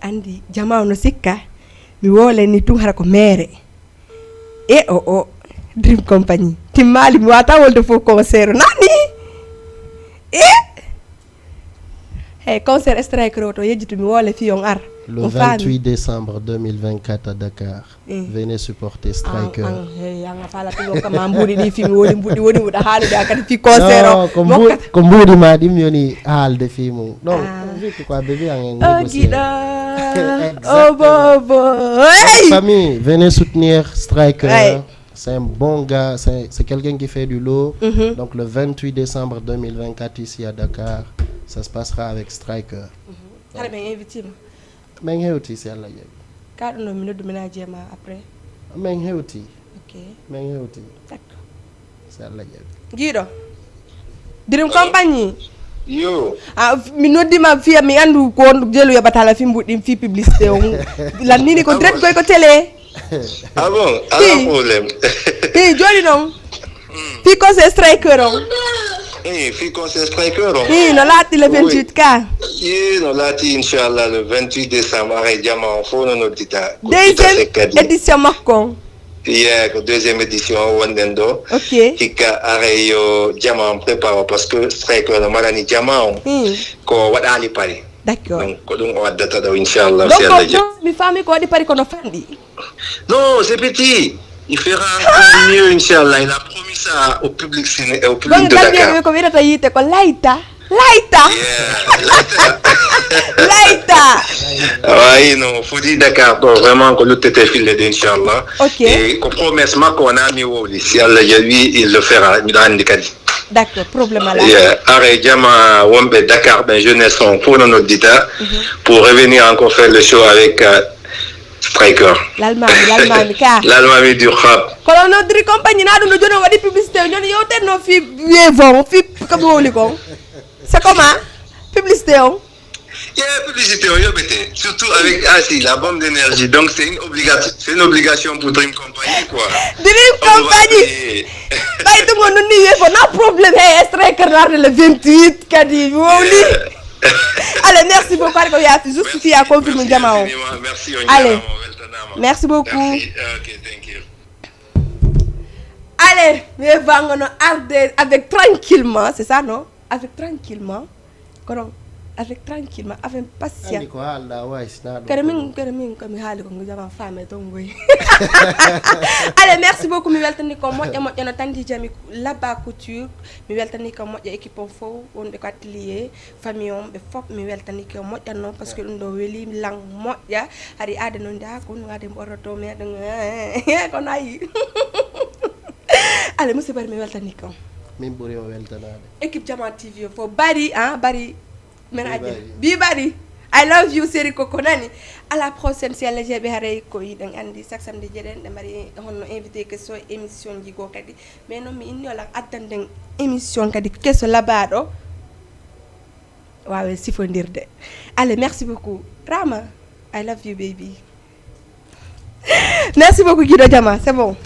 andi jama no sikka mi woleni tun hara ko mere e o Dream Company timmali mi wata wolde fof concert nani concert striker auto yejjitu mi wole fi on ar le 28 décembre 2024 à Dakar. Venez supporter Striker. Anga fala to ko ma mbudi di fi mi woni mbudi woni da haalde akati fi concert ko mbudi ma dim yoni haalde fi mo non vu quoi bébé en négocier. Oh bobo. Famille, venez soutenir Striker. C'est un bon gars, c'est quelqu'un qui fait du lourd. Donc le 28 décembre 2024 ici à Dakar, ça se passera avec Striker. Allez, bien invité. Mais hewti c'est Allah yabi. Car no minute de jema après. Mais hewti. OK. Mais hewti. D'accord. C'est Allah yabi. Guido. Dream Company. Yo. Mi noddima fiya mi andu ko jelu yabatala fi mbuddim fi publicité on. La nini ko direct ko télé. Ah bon, pas problème. Joli non. Fi ko c'est Striker on. Fi concert Striker on. No lati le 28 ka. No lati inchallah le 28 décembre avec Jama on fono no dita. Deuxième édition makko. Ko deuxième édition wondendo. OK. Kika areyo Jama on prépare parce que Striker no marani Jama on. Ko wadali pari. D'accord. Donc ko dum o waddata do inchallah. Donc mi fami ko wadi pari ko no fandi. Non, c'est petit. Il fera encore mieux, Inch'Allah. Il a promis ça au public de Dakar. Comme il a dit, c'est Laïta. Oui, non, faut dire Dakar. Donc, vraiment, que l'autre était filé d'Inch'Allah. OK. Et qu'on promesse qu'on a mis au lit. Si Allah, lui, il le fera. D'accord, problème là. Arrête, Jama, Wombe, Dakar, ben, jeunesse, on pour notre dita, pour revenir encore faire le show avec Striker. L'Allemagne, car. L'Allemagne du rap. Quand on a Dream Company, on a donné des publicités. On a dit, on a fait vivant, comme on dit. C'est comment? Publicité, publicité, surtout avec la bombe d'énergie. Donc, c'est une obligation pour Dream Company, quoi. Dream Company! Tout le monde n'y est pas. Non, problème, Striker, le 28, Kadi, allez, merci beaucoup. Juste à confirmer Jama. Merci. Allez, merci beaucoup. Merci. OK, thank you. Allez, mais venons avec tranquillement, c'est ça, non? Avec tranquillement. Comment? Avec tranquillement, avec patience. Allez, merci beaucoup. Mi weltani ko moƴƴa no tanti jami Laba Couture. Mi weltani ko moƴƴa équipe on fo wonɓe ko atelier famille on ɓe fop mi weltani ko moƴƴa non parce que ɗum ɗo weli lang moƴƴa hari aade non da ko ngade ɓoroto meɗen ko nayi. Allez, monsieur Bari mi weltani ko. Min ɓuri o weltanade. Équipe Jama TV fo bari bari Bibari, I love you Seri Kokonani. À la prochaine si Allah jabe haray ko yidan andi chaque samedi jeden de mari honno invité que so émission jigo kadi mais non mi inni wala attanden émission kadi kesso labado waawe sifondirde. Allez, merci beaucoup Rama, I love you baby. Merci beaucoup Guido Diama, c'est bon.